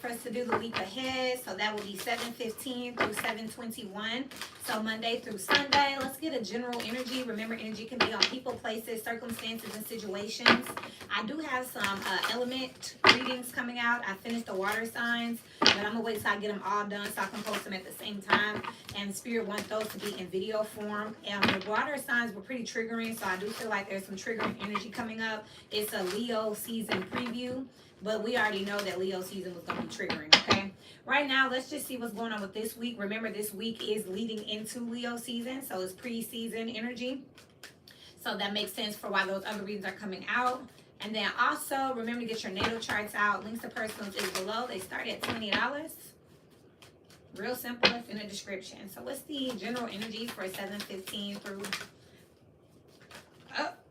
For us to do the week ahead, so that will be 7/15 through 7/21. So Monday through Sunday. Let's get a general energy. Remember, energy can be on people, places, circumstances, and situations. I do have some element readings coming out. I finished the water signs, but I'm gonna wait till I get them all done so I can post them at the same time. And Spirit wants those to be in video form. And the water signs were pretty triggering, so I do feel like there's some triggering energy coming up. It's a Leo season preview. But we already know that Leo season was going to be triggering, okay? Right now, let's just see what's going on with this week. Remember, this week is leading into Leo season, so it's pre-season energy. So that makes sense for why those other readings are coming out. And then also, remember to get your natal charts out. Links to personals is below. They start at $20. Real simple. It's in the description. So what's the general energy for 7/15 through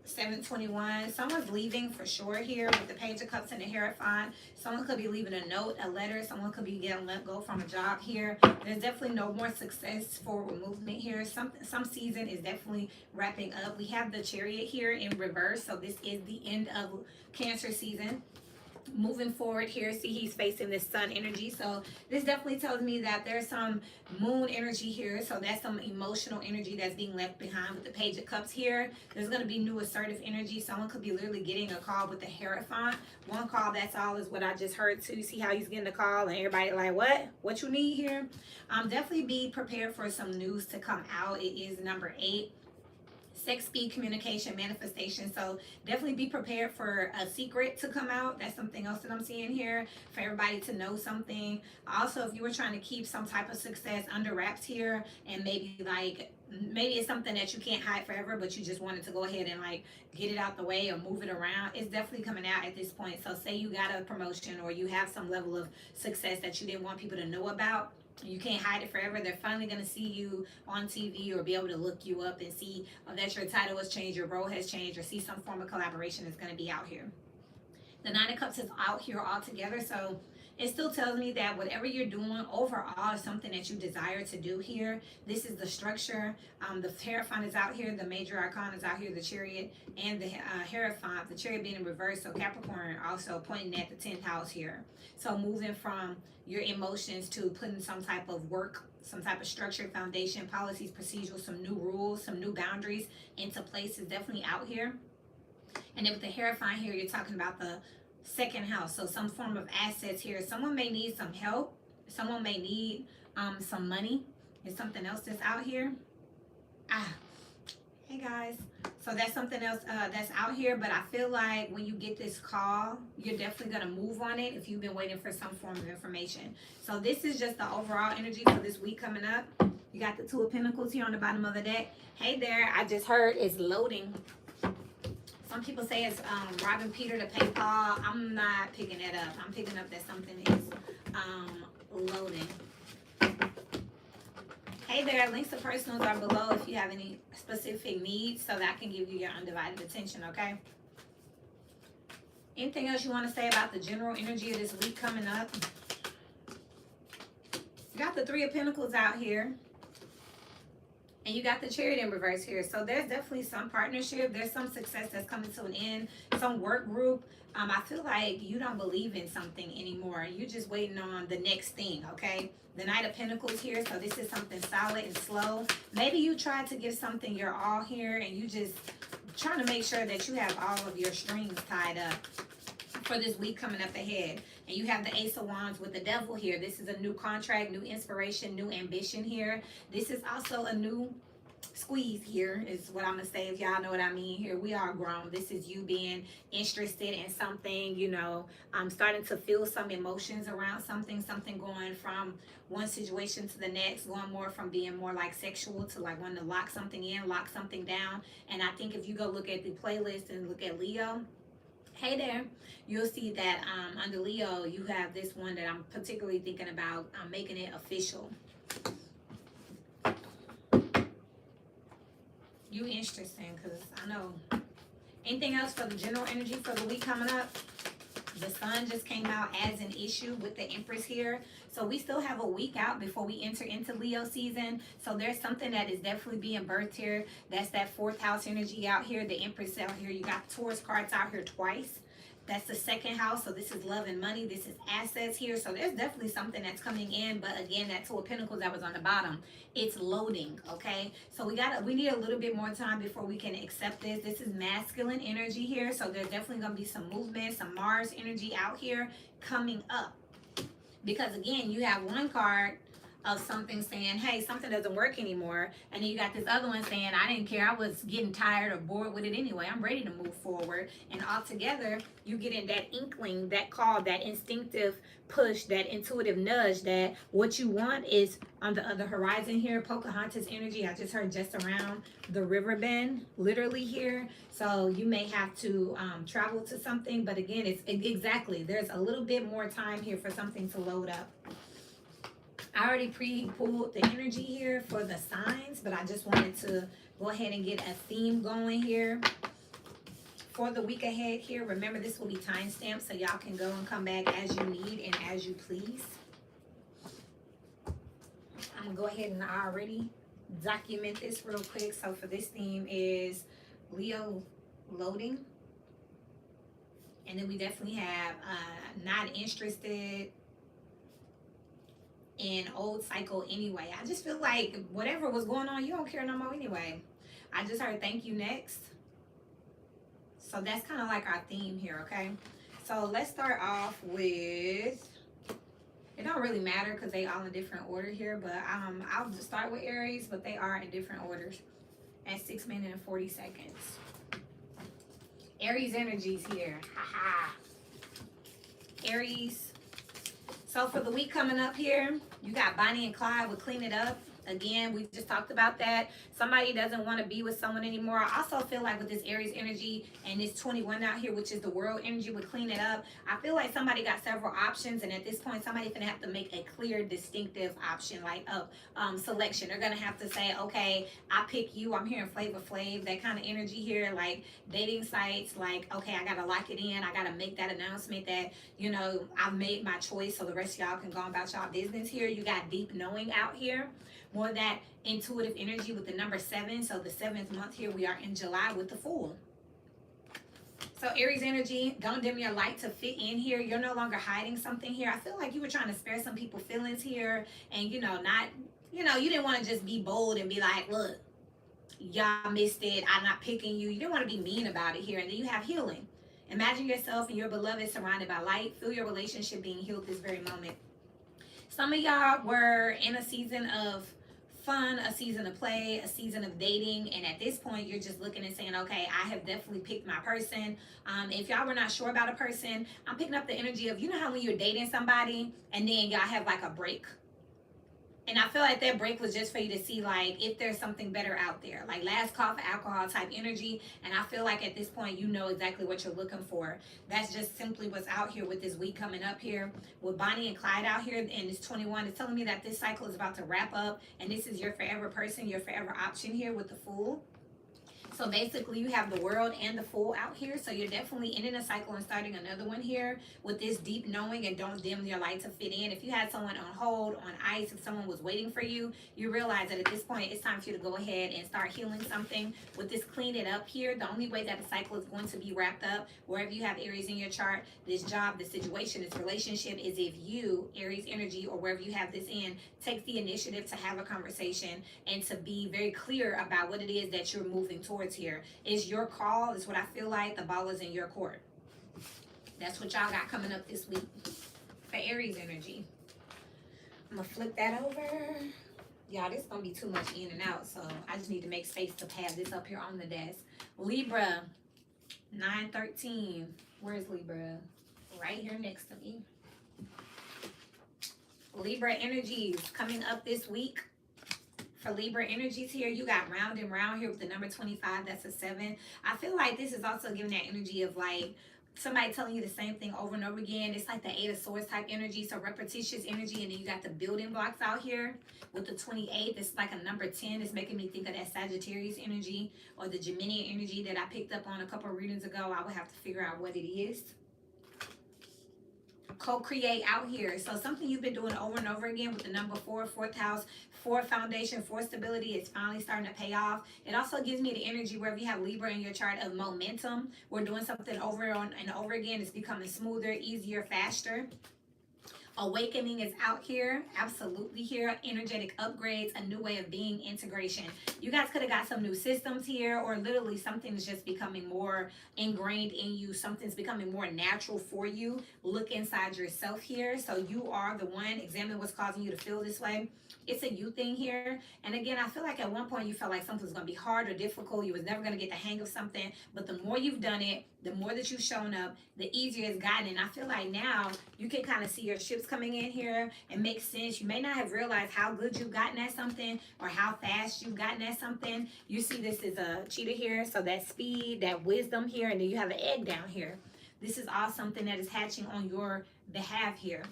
7/21. Someone's leaving for sure here with the Page of Cups and the Hierophant. Someone could be leaving a note, a letter. Someone could be getting let go from a job here. There's definitely no more success, forward movement here. Some season is definitely wrapping up. We have the Chariot here in reverse, so this is the end of Cancer season. Moving forward here, see he's facing this sun energy, so this definitely tells me that there's some moon energy here, so that's some emotional energy that's being left behind with the Page of Cups here. There's going to be new assertive energy. Someone could be literally getting a call with the Hierophant. One call, that's all, is what I just heard too. See how he's getting the call and everybody like, what you need here? Definitely be prepared for some news to come out. It is number 8. Sex, speed, communication, manifestation. So definitely be prepared for a secret to come out. That's something else that I'm seeing here, for everybody to know something. Also, if you were trying to keep some type of success under wraps here, and maybe it's something that you can't hide forever, but you just wanted to go ahead and like get it out the way or move it around, it's definitely coming out at this point. So say you got a promotion or you have some level of success that you didn't want people to know about. You can't hide it forever. They're finally going to see you on TV or be able to look you up and see that your title has changed, your role has changed, or see some form of collaboration is going to be out here. The Nine of Cups is out here altogether, so it still tells me that whatever you're doing overall is something that you desire to do here. This is the structure. The Hierophant is out here. The Major Arcana is out here. The Chariot and the Hierophant. The Chariot being in reverse. So Capricorn also pointing at the 10th house here. So moving from your emotions to putting some type of work, some type of structure, foundation, policies, procedures, some new rules, some new boundaries into place is definitely out here. And then with the Hierophant here, you're talking about the 2nd house, so some form of assets here. Someone may need some help. Someone may need some money. There's something else that's out here. Hey guys, so that's something else that's out here. But I feel like when you get this call, you're definitely going to move on it if you've been waiting for some form of information. So this is just the overall energy for this week coming up. You got the Two of Pentacles here on the bottom of the deck. Hey there, I just heard it's loading. Some people say it's robbing Peter to pay Paul. I'm not picking that up. I'm picking up that something is loading. Hey there, links to personals are below if you have any specific needs so that I can give you your undivided attention, okay? Anything else you want to say about the general energy of this week coming up? You got the Three of Pentacles out here. And you got the Chariot in reverse here. So there's definitely some partnership. There's some success that's coming to an end. Some work group. I feel like you don't believe in something anymore. You're just waiting on the next thing, okay? The Knight of Pentacles here. So this is something solid and slow. Maybe you tried to give something your all here and you just trying to make sure that you have all of your strings tied up for this week coming up ahead. And you have the Ace of Wands with the Devil here. This is a new contract, new inspiration, new ambition here. This is also a new squeeze here is what I'm going to say, if y'all know what I mean here. We are grown. This is you being interested in something, you know, starting to feel some emotions around something going from one situation to the next, going more from being more like sexual to like wanting to lock something in, lock something down. And I think if you go look at the playlist and look at Leo, hey there, you'll see that under Leo, you have this one that I'm particularly thinking about making it official. You interesting, because I know. Anything else for the general energy for the week coming up? The sun just came out as an issue with the Empress here. So we still have a week out before we enter into Leo season. So there's something that is definitely being birthed here. That's that 4th house energy out here. The Empress out here. You got Taurus cards out here twice. That's the second house. So this is love and money. This is assets here. So there's definitely something that's coming in. But again, that Two of Pentacles that was on the bottom, it's loading. Okay. So we need a little bit more time before we can accept this. This is masculine energy here. So there's definitely going to be some movement, some Mars energy out here coming up. Because again, you have one card of something saying, hey, something doesn't work anymore. And then you got this other one saying, I didn't care. I was getting tired or bored with it anyway. I'm ready to move forward. And altogether, you get in that inkling, that call, that instinctive push, that intuitive nudge, that what you want is on the other horizon here. Pocahontas energy, I just heard just around the river bend, literally here. So you may have to travel to something. But again, it's exactly, there's a little bit more time here for something to load up. I already pre-pulled the energy here for the signs, but I just wanted to go ahead and get a theme going here for the week ahead here. Remember, this will be timestamped, so y'all can go and come back as you need and as you please. I'm going to go ahead and already document this real quick. So for this theme is Leo loading. And then we definitely have not interested in old cycle anyway. I just feel like whatever was going on, you don't care no more anyway. I just heard thank you next. So that's kind of like our theme here, okay? So let's start off with, it don't really matter because they all in different order here, but I'll just start with Aries, but they are in different orders at 6 minutes and 40 seconds. Aries energies here. Haha. Aries. So for the week coming up here, you got Bonnie and Clyde with Clean It Up. Again, we just talked about that. Somebody doesn't want to be with someone anymore. I also feel like with this Aries energy and this 21 out here, which is the world energy with Clean It Up, I feel like somebody got several options. And at this point, somebody's going to have to make a clear, distinctive option, like selection. They're going to have to say, okay, I pick you. I'm hearing Flavor Flav, that kind of energy here, like dating sites, like, okay, I got to lock it in. I got to make that announcement that, you know, I've made my choice so the rest of y'all can go about y'all business here. You got deep knowing out here. More of that intuitive energy with the number 7. So the 7th month here, we are in July with the Fool. So Aries energy, don't dim your light to fit in here. You're no longer hiding something here. I feel like you were trying to spare some people feelings here. And, you know, not, you know, you didn't want to just be bold and be like, look, y'all missed it. I'm not picking you. You didn't want to be mean about it here. And then you have healing. Imagine yourself and your beloved surrounded by light. Feel your relationship being healed this very moment. Some of y'all were in a season of fun, a season of play, a season of dating, and at this point you're just looking and saying, okay, I have definitely picked my person. If y'all were not sure about a person, I'm picking up the energy of, you know how when you're dating somebody and then y'all have like a break, and I feel like that break was just for you to see like if there's something better out there, like last call for alcohol type energy. And I feel like at this point you know exactly what you're looking for. That's just simply what's out here with this week coming up here with Bonnie and Clyde out here. And this 21 is telling me that this cycle is about to wrap up, and this is your forever person, your forever option here with the Fool. So basically you have the World and the Fool out here. So you're definitely ending a cycle and starting another one here with this deep knowing, and don't dim your light to fit in. If you had someone on hold, on ice, if someone was waiting for you, you realize that at this point it's time for you to go ahead and start healing something with this Clean It Up here. The only way that the cycle is going to be wrapped up, wherever you have Aries in your chart, this job, this situation, this relationship, is if you, Aries energy, or wherever you have this in, takes the initiative to have a conversation and to be very clear about what it is that you're moving towards here. It's your call. It's what I feel like. The ball is in your court. That's what y'all got coming up this week for Aries energy. I'm going to flip that over. Y'all, this is going to be too much in and out, so I just need to make space to have this up here on the desk. Libra, 913. Where's Libra? Right here next to me. Libra energies coming up this week. For Libra energies here, you got round and round here with the number 25. That's a 7. I feel like this is also giving that energy of like somebody telling you the same thing over and over again. It's like the 8 of Swords type energy, so repetitious energy. And then you got the building blocks out here with the 28. It's like a number 10. It's making me think of that Sagittarius energy or the Gemini energy that I picked up on a couple of readings ago. I would have to figure out what it is. co-create out here. So something you've been doing over and over again with the number 4, fourth house, for foundation, for stability, it's finally starting to pay off. It also gives me the energy wherever you have Libra in your chart of momentum. We're doing something over and over again. It's becoming smoother, easier, faster. Awakening is out here, absolutely here. Energetic upgrades, a new way of being, integration. You guys could have got some new systems here, or literally something is just becoming more ingrained in you. Something's becoming more natural for you. Look inside yourself here. So you are the one. Examine what's causing you to feel this way. It's a you thing here. And again, I feel like at one point you felt like something was going to be hard or difficult. You was never going to get the hang of something. But the more you've done it, the more that you've shown up, the easier it's gotten. And I feel like now you can kind of see your ships coming in here and make sense. You may not have realized how good you've gotten at something or how fast you've gotten at something. You see this is a cheetah here. So that speed, that wisdom here, and then you have an egg down here. This is all something that is hatching on your behalf here.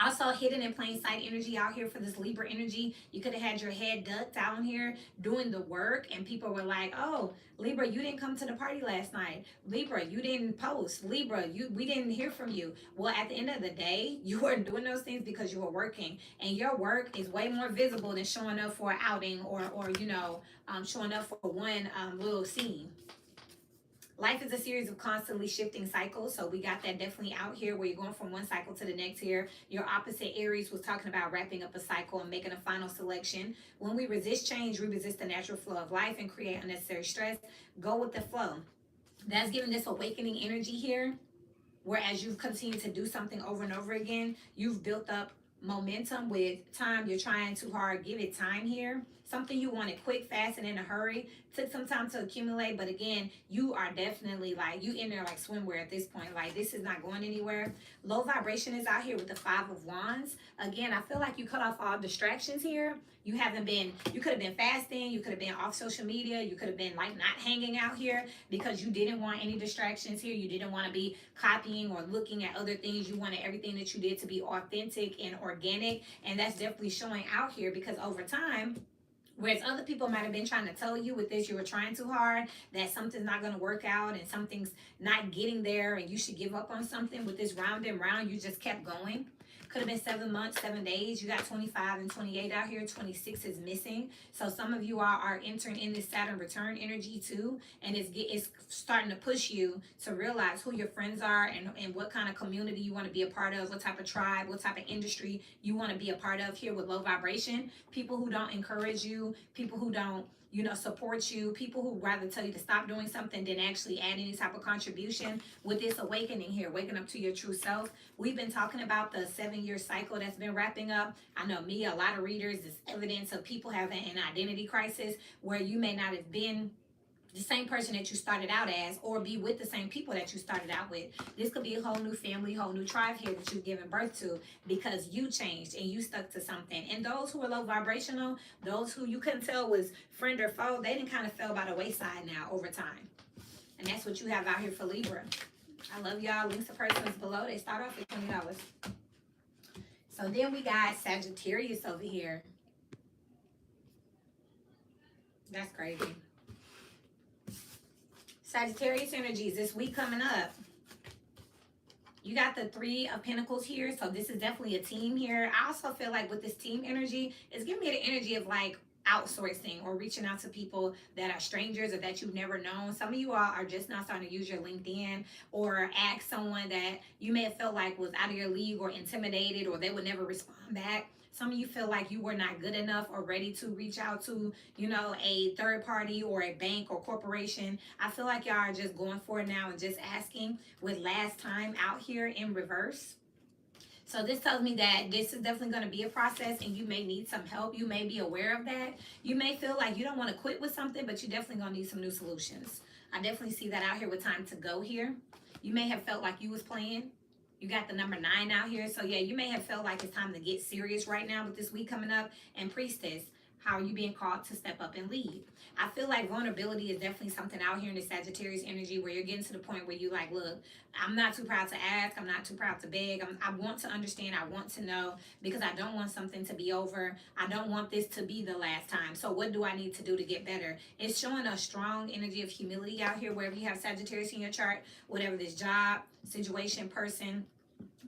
Also, hidden in plain sight energy out here for this Libra energy. You could have had your head ducked down here doing the work, and people were like, oh, Libra, you didn't come to the party last night. Libra, you didn't post. Libra, we didn't hear from you. Well, at the end of the day, you weren't doing those things because you were working, and your work is way more visible than showing up for an outing or showing up for one little scene. Life is a series of constantly shifting cycles. So we got that definitely out here where you're going from one cycle to the next here. Your opposite Aries was talking about wrapping up a cycle and making a final selection. When we resist change, we resist the natural flow of life and create unnecessary stress. Go with the flow. That's giving this awakening energy here. Whereas you've continued to do something over and over again, you've built up momentum with time. You're trying too hard. Give it time here. Something you wanted quick, fast, and in a hurry. Took some time to accumulate, but again, you are definitely like, you in there like swimwear at this point. Like, this is not going anywhere. Low vibration is out here with the 5 of Wands. Again, I feel like you cut off all distractions here. You could have been fasting. You could have been off social media. You could have been like not hanging out here because you didn't want any distractions here. You didn't want to be copying or looking at other things. You wanted everything that you did to be authentic and organic. And that's definitely showing out here because over time, whereas other people might have been trying to tell you with this, you were trying too hard, that something's not going to work out and something's not getting there and you should give up on something. With this round and round, you just kept going. Could have been 7 months, 7 days. You got 25 and 28 out here. 26 is missing. So some of you are entering in this Saturn return energy too. And it's starting to push you to realize who your friends are and what kind of community you want to be a part of, what type of tribe, what type of industry you want to be a part of here with low vibration. People who don't encourage you, people who don't support you, people who rather tell you to stop doing something than actually add any type of contribution. With this awakening here, waking up to your true self. We've been talking about the 7-year cycle that's been wrapping up. I know me, a lot of readers, is evidence of people having an identity crisis where you may not have been the same person that you started out as, or be with the same people that you started out with. This could be a whole new family, whole new tribe here that you've given birth to because you changed and you stuck to something. And those who are low vibrational, those who you couldn't tell was friend or foe, they didn't kind of fell by the wayside now over time. And that's what you have out here for Libra. I love y'all. Links to persons below. They start off at $20. So then we got Sagittarius over here. That's crazy. Sagittarius energies this week coming up. You got the 3 of Pentacles here. So this is definitely a team here. I also feel like with this team energy, it's giving me the energy of like outsourcing or reaching out to people that are strangers or that you've never known. Some of you all are just now starting to use your LinkedIn or ask someone that you may have felt like was out of your league or intimidated or they would never respond back. Some of you feel like you were not good enough or ready to reach out to, a third party or a bank or corporation. I feel like y'all are just going for it now and just asking with last time out here in reverse. So this tells me that this is definitely going to be a process and you may need some help. You may be aware of that. You may feel like you don't want to quit with something, but you're definitely going to need some new solutions. I definitely see that out here with time to go here. You may have felt like you was playing. You got the number 9 out here. So yeah, you may have felt like it's time to get serious right now with this week coming up. And Priestess, how are you being called to step up and lead? I feel like vulnerability is definitely something out here in the Sagittarius energy where you're getting to the point where you like, look, I'm not too proud to ask. I'm not too proud to beg. I want to understand. I want to know because I don't want something to be over. I don't want this to be the last time. So what do I need to do to get better? It's showing a strong energy of humility out here wherever you have Sagittarius in your chart, whatever this job, situation, person,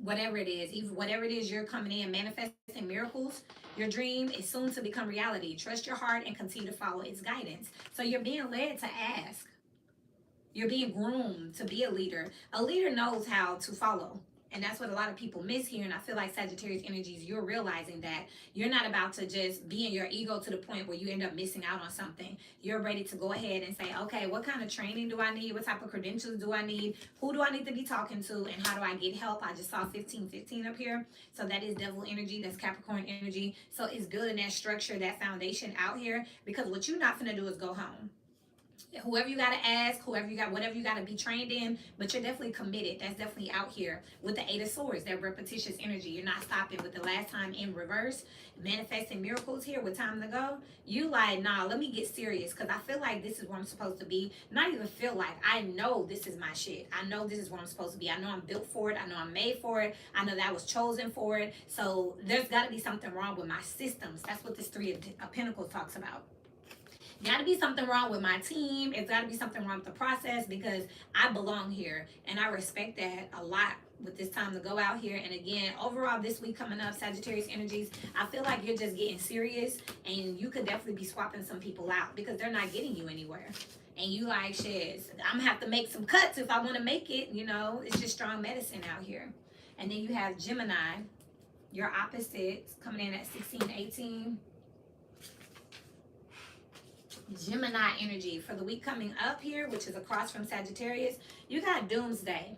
whatever it is, even whatever it is you're coming in manifesting miracles, your dream is soon to become reality. Trust your heart and continue to follow its guidance. So you're being led to ask. You're being groomed to be a leader. A leader knows how to follow. And that's what a lot of people miss here. And I feel like Sagittarius energies, you're realizing that you're not about to just be in your ego to the point where you end up missing out on something. You're ready to go ahead and say, okay, what kind of training do I need? What type of credentials do I need? Who do I need to be talking to? And how do I get help? I just saw 1515 up here. So that is devil energy. That's Capricorn energy. So it's building that structure, that foundation out here, because what you're not going to do is go home. Whoever you got to ask, whoever you got, whatever you got to be trained in, but you're definitely committed. That's definitely out here with the Eight of Swords, that repetitious energy. You're not stopping with the last time in reverse, manifesting miracles here with time to go. You like, nah, let me get serious, because I feel like this is where I'm supposed to be. Not even feel like, I know this is my shit. I know this is where I'm supposed to be. I know I'm built for it. I know I'm made for it. I know that I was chosen for it. So there's got to be something wrong with my systems. That's what this Three of Pentacles talks about. Got to be something wrong with my team. It's got to be something wrong with the process, because I belong here. And I respect that a lot with this time to go out here. And again, overall this week coming up, Sagittarius energies, I feel like you're just getting serious, and you could definitely be swapping some people out because they're not getting you anywhere. And you like, shit, I'm going to have to make some cuts if I want to make it. You know, it's just strong medicine out here. And then you have Gemini, your opposites, coming in at 1618. Gemini energy for the week coming up here, which is across from Sagittarius. You got Doomsday.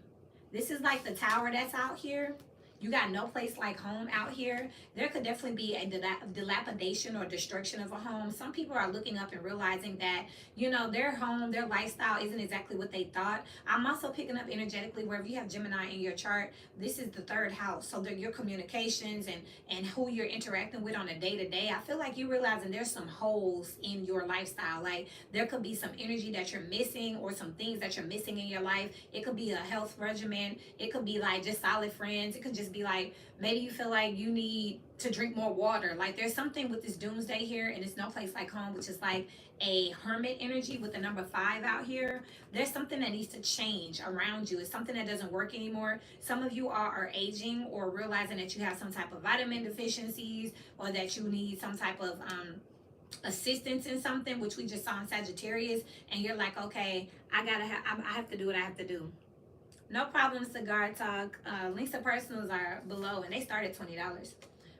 This is like the tower that's out here. You got no place like home out here. There could definitely be a dilapidation or destruction of a home. Some people are looking up and realizing that, you know, their home, their lifestyle isn't exactly what they thought. I'm also picking up energetically wherever you have Gemini in your chart, this is the third house. So your communications and who you're interacting with on a day-to-day. I feel like you're realizing there's some holes in your lifestyle. Like there could be some energy that you're missing, or some things that you're missing in your life. It could be a health regimen. It could be like just solid friends. It could just be like, maybe you feel like you need to drink more water. Like there's something with this Doomsday here, and it's no place like home, which is like a hermit energy with the number 5 out here. There's something that needs to change around you. It's something that doesn't work anymore. Some of you are aging, or realizing that you have some type of vitamin deficiencies, or that you need some type of assistance in something, which we just saw in Sagittarius, and you're like, okay, I have to do what I have to do. No problem, Cigar Talk. Links to personals are below, and they start at $20.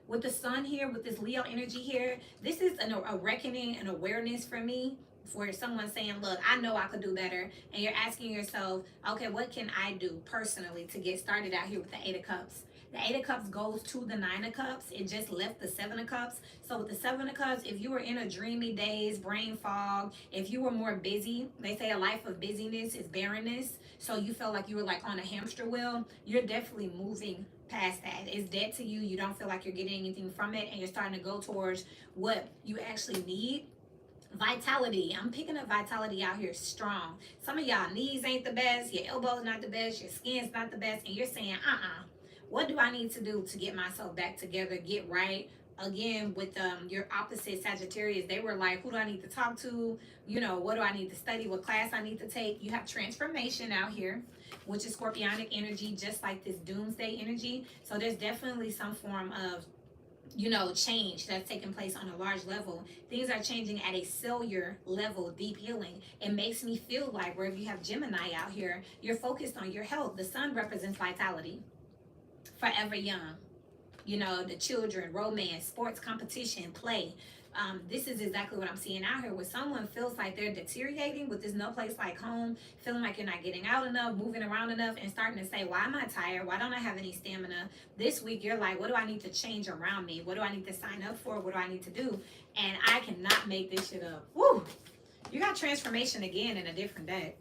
With the sun here, with this Leo energy here, this is a reckoning, an awareness for me, for someone saying, look, I know I could do better. And you're asking yourself, okay, what can I do personally to get started out here with the 8 of Cups? The 8 of Cups goes to the 9 of Cups. It just left the 7 of Cups. So with the 7 of Cups, if you were in a dreamy daze, brain fog, if you were more busy, they say a life of busyness is barrenness. So you felt like you were like on a hamster wheel, you're definitely moving past that. It's dead to you. You don't feel like you're getting anything from it, and you're starting to go towards what you actually need. Vitality. I'm picking up vitality out here strong. Some of y'all knees ain't the best, your elbows not the best, your skin's not the best, and you're saying, what do I need to do to get myself back together, get right? Again, with your opposite Sagittarius, they were like, who do I need to talk to? You know, what do I need to study? What class I need to take? You have transformation out here, which is Scorpionic energy, just like this Doomsday energy. So there's definitely some form of, you know, change that's taking place on a large level. Things are changing at a cellular level, deep healing. It makes me feel like wherever you have Gemini out here, you're focused on your health. The sun represents vitality, forever young. You know, the children, romance, sports, competition, play. This is exactly what I'm seeing out here, where someone feels like they're deteriorating with this no place like home, feeling like you're not getting out enough, moving around enough, and starting to say, why am I tired? Why don't I have any stamina? This week, you're like, what do I need to change around me? What do I need to sign up for? What do I need to do? And I cannot make this shit up. Woo! You got transformation again in a different day.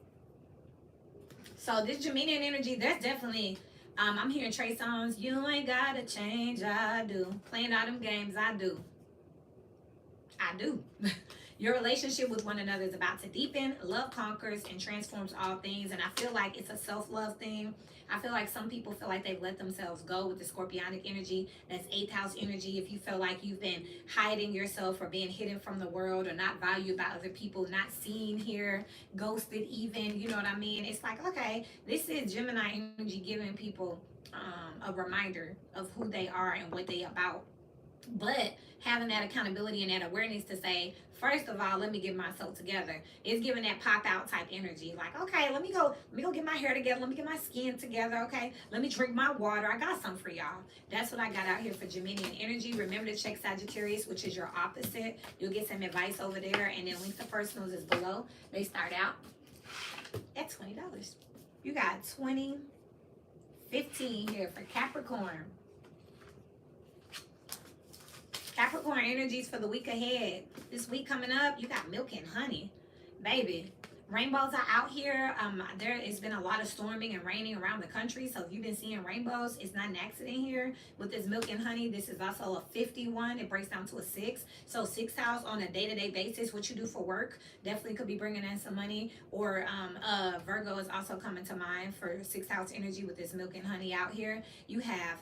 So this Gemini energy, there's definitely... I'm hearing Trey songs. You ain't gotta change, I do. Playing all them games, I do. I do. Your relationship with one another is about to deepen. Love conquers and transforms all things. And I feel like it's a self-love thing. I feel like some people feel like they've let themselves go with the scorpionic energy. That's 8th house energy. If you feel like you've been hiding yourself or being hidden from the world or not valued by other people, not seen here, ghosted even, you know what I mean? It's like, okay, this is Gemini energy giving people a reminder of who they are and what they about. But having that accountability and that awareness to say, first of all, let me get myself together. It's giving that pop out type energy. Like, okay, let me go get my hair together. Let me get my skin together. Okay, let me drink my water. I got some for y'all. That's what I got out here for Geminian energy. Remember to check Sagittarius, which is your opposite. You'll get some advice over there. And then links to personals is below. They start out at $20. You got 20, 15 here for Capricorn. Capricorn energies for the week ahead. This week coming up, you got milk and honey. Baby, rainbows are out here. There has been a lot of storming and raining around the country. So if you've been seeing rainbows, it's not an accident here. With this milk and honey, this is also a 51. It breaks down to a 6. So 6th house on a day-to-day basis, what you do for work, definitely could be bringing in some money. Or Virgo is also coming to mind for 6th house energy with this milk and honey out here. You have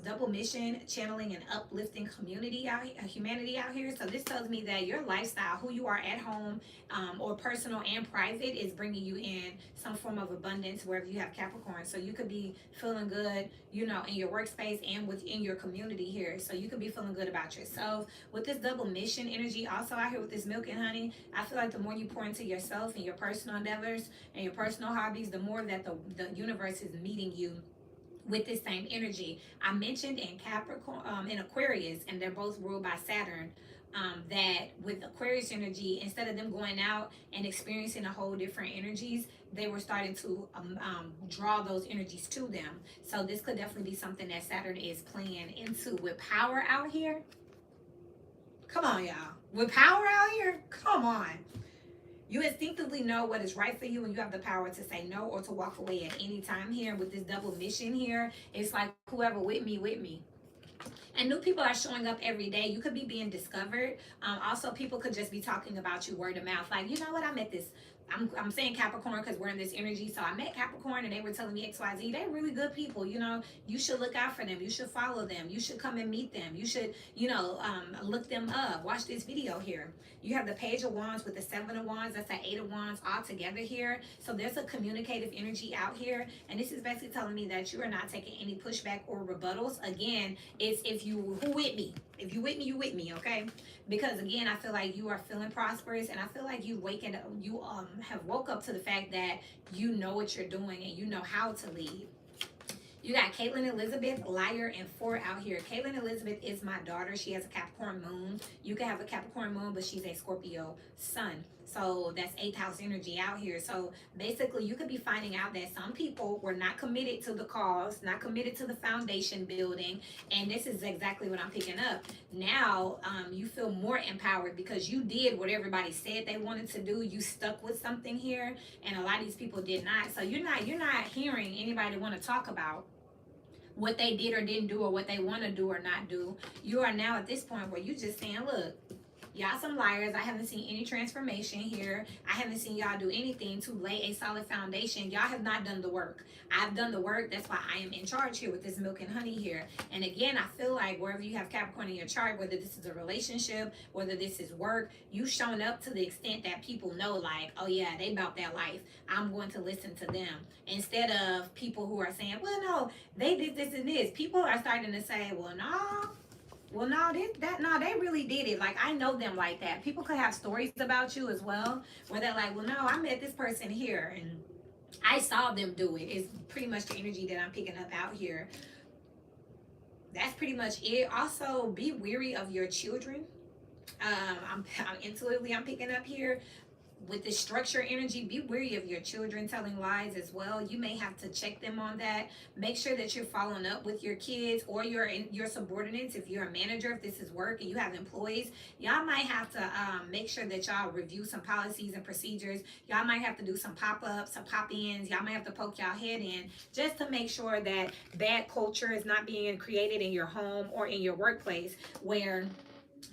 double mission, channeling and uplifting humanity out here. So this tells me that your lifestyle, who you are at home or personal and private, is bringing you in some form of abundance wherever you have Capricorn. So you could be feeling good, you know, in your workspace and within your community here. So you could be feeling good about yourself. With this double mission energy also out here with this milk and honey, I feel like the more you pour into yourself and your personal endeavors and your personal hobbies, the more that the universe is meeting you with this same energy. I mentioned in Capricorn, in Aquarius, and they're both ruled by Saturn, that with Aquarius energy, instead of them going out and experiencing a whole different energies, they were starting to draw those energies to them. So this could definitely be something that Saturn is playing into. With power out here, come on y'all, with power out here, come on. You instinctively know what is right for you, and you have the power to say no or to walk away at any time here. With this double mission here, it's like whoever with me. And new people are showing up every day. You could be being discovered. Also, people could just be talking about you word of mouth. Like, you know what, I met this. I'm saying Capricorn because we're in this energy. So I met Capricorn and they were telling me XYZ. They're really good people. You know, you should look out for them. You should follow them. You should come and meet them. You should, you know, look them up. Watch this video here. You have the Page of Wands with the 7 of Wands. That's the 8 of Wands all together here. So there's a communicative energy out here. And this is basically telling me that you are not taking any pushback or rebuttals. Again, it's if you, who with me? If you with me, you with me, okay? Because again, I feel like you are feeling prosperous, and I feel like you have woke up to the fact that you know what you're doing and you know how to lead. You got Caitlin Elizabeth, liar, and 4 out here. Caitlin Elizabeth is my daughter. She has a Capricorn moon. You can have a Capricorn moon, but she's a Scorpio sun. So that's 8th house energy out here. So basically, you could be finding out that some people were not committed to the cause, not committed to the foundation building. And this is exactly what I'm picking up. Now, you feel more empowered because you did what everybody said they wanted to do. You stuck with something here, and a lot of these people did not. So you're not hearing anybody want to talk about what they did or didn't do or what they want to do or not do. You are now at this point where you just saying, look, y'all some liars. I haven't seen any transformation here. I haven't seen y'all do anything to lay a solid foundation. Y'all have not done the work. I've done the work. That's why I am in charge here with this milk and honey here. And again, I feel like wherever you have Capricorn in your chart, whether this is a relationship, whether this is work, you shown up to the extent that people know, like, oh yeah, they about that life. I'm going to listen to them. Instead of people who are saying, well, no, they did this and this. People are starting to say, well, no. Well, no, they really did it. Like, I know them like that. People could have stories about you as well, where they're like, well, no, I met this person here, and I saw them do it. It's pretty much the energy that I'm picking up out here. That's pretty much it. Also, be weary of your children. I'm intuitively, I'm picking up here. With the structure energy, be wary of your children telling lies as well. You may have to check them on that. Make sure that you're following up with your kids or your subordinates. If you're a manager, if this is work and you have employees, y'all might have to make sure that y'all review some policies and procedures. Y'all might have to do some pop-ups, some pop-ins. Y'all might have to poke y'all head in just to make sure that bad culture is not being created in your home or in your workplace where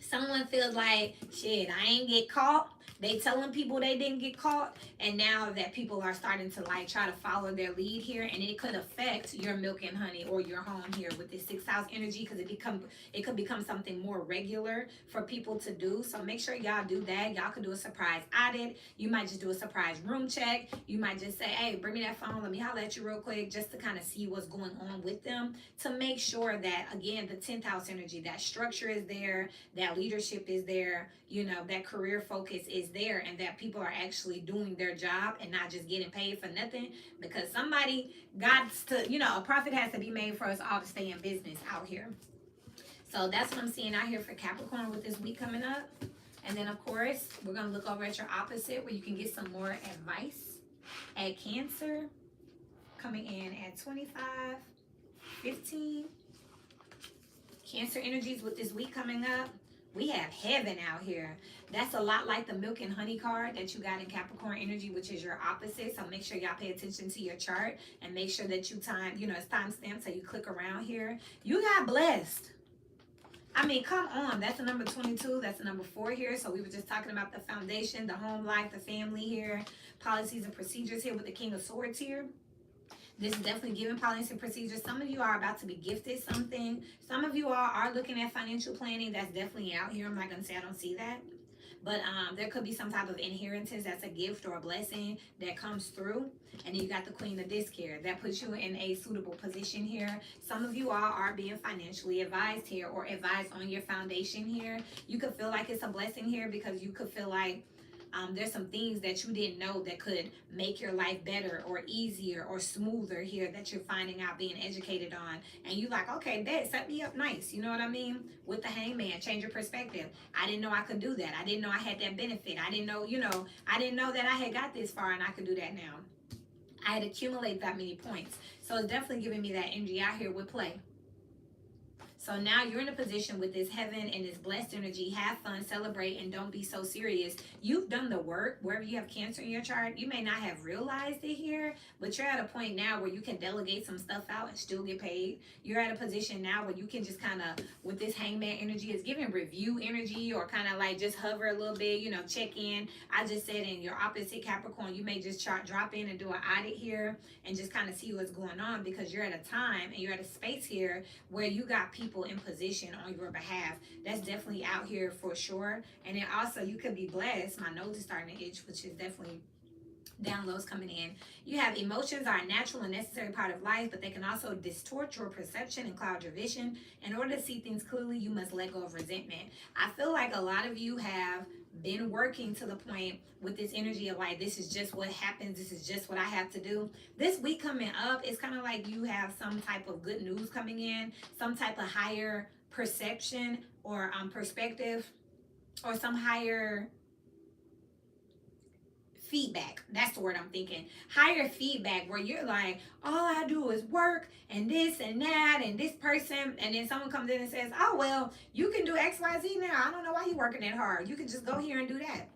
Someone feels like, shit, I ain't get caught. They telling people they didn't get caught, and now that people are starting to like try to follow their lead here, and it could affect your milk and honey or your home here with this sixth house energy, because it could become something more regular for people to do. So make sure y'all do that. Y'all can do a surprise audit. You might just do a surprise room check. You might just say, hey, bring me that phone. Let me holler at you real quick, just to kind of see what's going on with them, to make sure that, again, the 10th house energy, that structure is there, that leadership is there, you know, that career focus is there, and that people are actually doing their job and not just getting paid for nothing, because somebody got to, you know, a profit has to be made for us all to stay in business out here. So that's what I'm seeing out here for Capricorn with this week coming up. And then, of course, we're going to look over at your opposite where you can get some more advice. At Cancer, coming in at 25, 15. Cancer energies with this week coming up. We have heaven out here. That's a lot like the milk and honey card that you got in Capricorn energy, which is your opposite. So make sure y'all pay attention to your chart and make sure that you time, you know, it's time stamped, so you click around here. You got blessed. I mean, come on. That's the number 22. That's the number 4 here. So we were just talking about the foundation, the home life, the family here, policies and procedures here with the King of Swords here. This is definitely giving policies and procedures. Some of you are about to be gifted something. Some of you are looking at financial planning. That's definitely out here. I'm not going to say I don't see that. But there could be some type of inheritance that's a gift or a blessing that comes through. And you got the Queen of Disc here. That puts you in a suitable position here. Some of you are being financially advised here, or advised on your foundation here. You could feel like it's a blessing here, because you could feel like there's some things that you didn't know that could make your life better or easier or smoother here that you're finding out, being educated on. And you like, okay, that set me up nice. You know what I mean? With the Hangman, change your perspective. I didn't know I could do that. I didn't know I had that benefit. I didn't know, you know, I didn't know that I had got this far and I could do that now. I had accumulated that many points. So it's definitely giving me that energy out here with play. So now you're in a position with this heaven and this blessed energy. Have fun, celebrate, and don't be so serious. You've done the work. Wherever you have Cancer in your chart, you may not have realized it here, but you're at a point now where you can delegate some stuff out and still get paid. You're at a position now where you can just kind of, with this Hangman energy, it's giving review energy, or kind of like just hover a little bit, you know, check in. I just said in your opposite Capricorn, you may just drop in and do an audit here and just kind of see what's going on, because you're at a time and you're at a space here where you got people in position on your behalf. That's definitely out here for sure. And then also you could be blessed. My nose is starting to itch, which is definitely downloads coming in. You have emotions are a natural and necessary part of life, but they can also distort your perception and cloud your vision. In order to see things clearly, you must let go of resentment. I feel like a lot of you have been working to the point with this energy of like, this is just what happens, this is just what I have to do. This week coming up, it's kind of like you have some type of good news coming in, some type of higher perception or perspective, or some higher feedback. That's the word I'm thinking. Higher feedback, where you're like, all I do is work and this and that and this person, and then someone comes in and says, oh, well, you can do XYZ now. I don't know why you're working that hard. You can just go here and do that.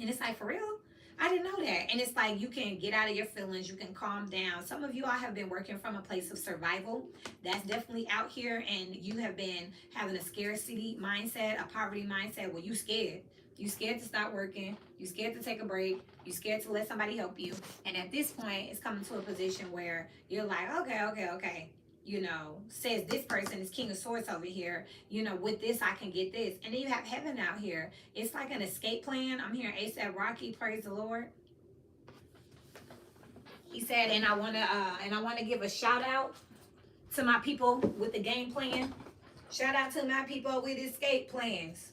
And it's like, for real? I didn't know that. And it's like, you can get out of your feelings. You can calm down. Some of you all have been working from a place of survival. That's definitely out here. And you have been having a scarcity mindset, a poverty mindset. Well, you scared. You scared to stop working. You scared to take a break. You scared to let somebody help you. And at this point, it's coming to a position where you're like, okay. You know, says this person is King of Swords over here. You know, with this, I can get this. And then you have heaven out here. It's like an escape plan. I'm hearing ASAP Rocky, praise the Lord. He said, and I want to give a shout out to my people with the game plan. Shout out to my people with escape plans.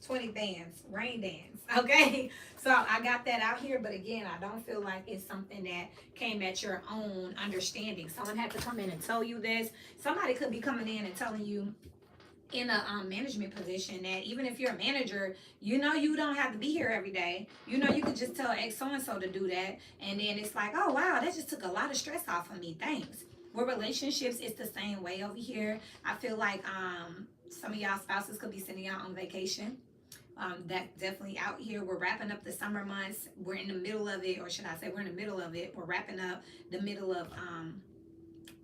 20 bands, rain dance. Okay, so I got that out here, but again, I don't feel like it's something that came at your own understanding. Someone had to come in and tell you this. Somebody could be coming in and telling you in a management position that even if you're a manager, you know, you don't have to be here every day. You know, you could just tell X so-and-so to do that, and then it's like, oh wow, that just took a lot of stress off of me, thanks. With relationships, it's the same way over here. I feel like some of y'all spouses could be sending y'all on vacation. That's definitely out here. We're wrapping up the summer months. We're in the middle of it, or should I say we're in the middle of it. We're wrapping up the middle of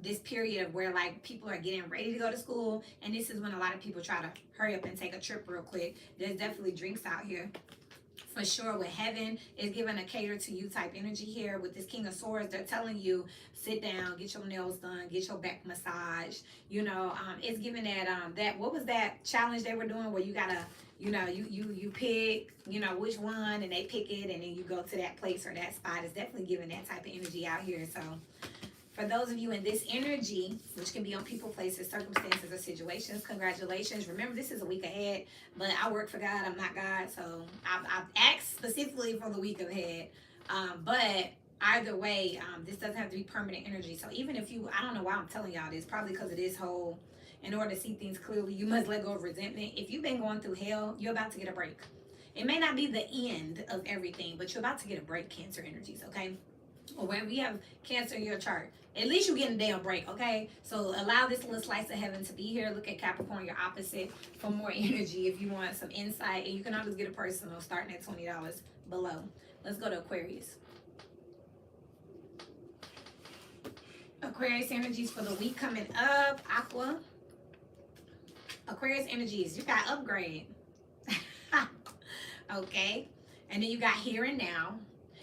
this period of where like people are getting ready to go to school, and this is when a lot of people try to hurry up and take a trip real quick. There's definitely drinks out here for sure. With heaven is giving a cater to you type energy here. With this King of Swords, they're telling you sit down, get your nails done, get your back massage. You know, it's giving that what was that challenge they were doing where you gotta, you know, you pick, you know, which one, and they pick it, and then you go to that place or that spot. It's definitely giving that type of energy out here. So for those of you in this energy, which can be on people, places, circumstances, or situations, congratulations. Remember, this is a week ahead, but I work for God. I'm not God, so I've asked specifically for the week ahead. But either way, this doesn't have to be permanent energy. So even if you, I don't know why I'm telling y'all this, probably because of this whole, in order to see things clearly, you must let go of resentment. If you've been going through hell, you're about to get a break. It may not be the end of everything, but you're about to get a break, Cancer energies, okay? Or wherever you have Cancer in your chart, at least you're getting a damn break, okay? So allow this little slice of heaven to be here. Look at Capricorn, your opposite, for more energy if you want some insight. And you can always get a personal starting at $20 below. Let's go to Aquarius. Aquarius energies for the week coming up. Aqua. Aquarius energies, you got upgrade. Okay. And then you got here and now.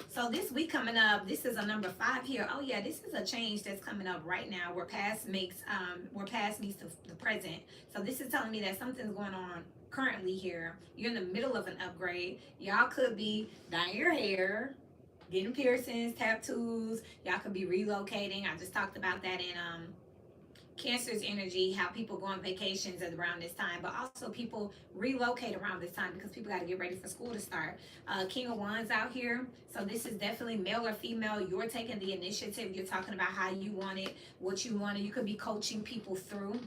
So this week coming up, this is a number 5 here. Oh yeah, this is a change that's coming up right now where past meets the present. So this is telling me that something's going on currently here. You're in the middle of an upgrade. Y'all could be dyeing your hair, getting piercings, tattoos. Y'all could be relocating. I just talked about that in Cancer's energy, how people go on vacations at around this time, but also people relocate around this time because people got to get ready for school to start. King of Wands out here. So this is definitely male or female. You're taking the initiative. You're talking about how you want it, what you want it. You could be coaching people through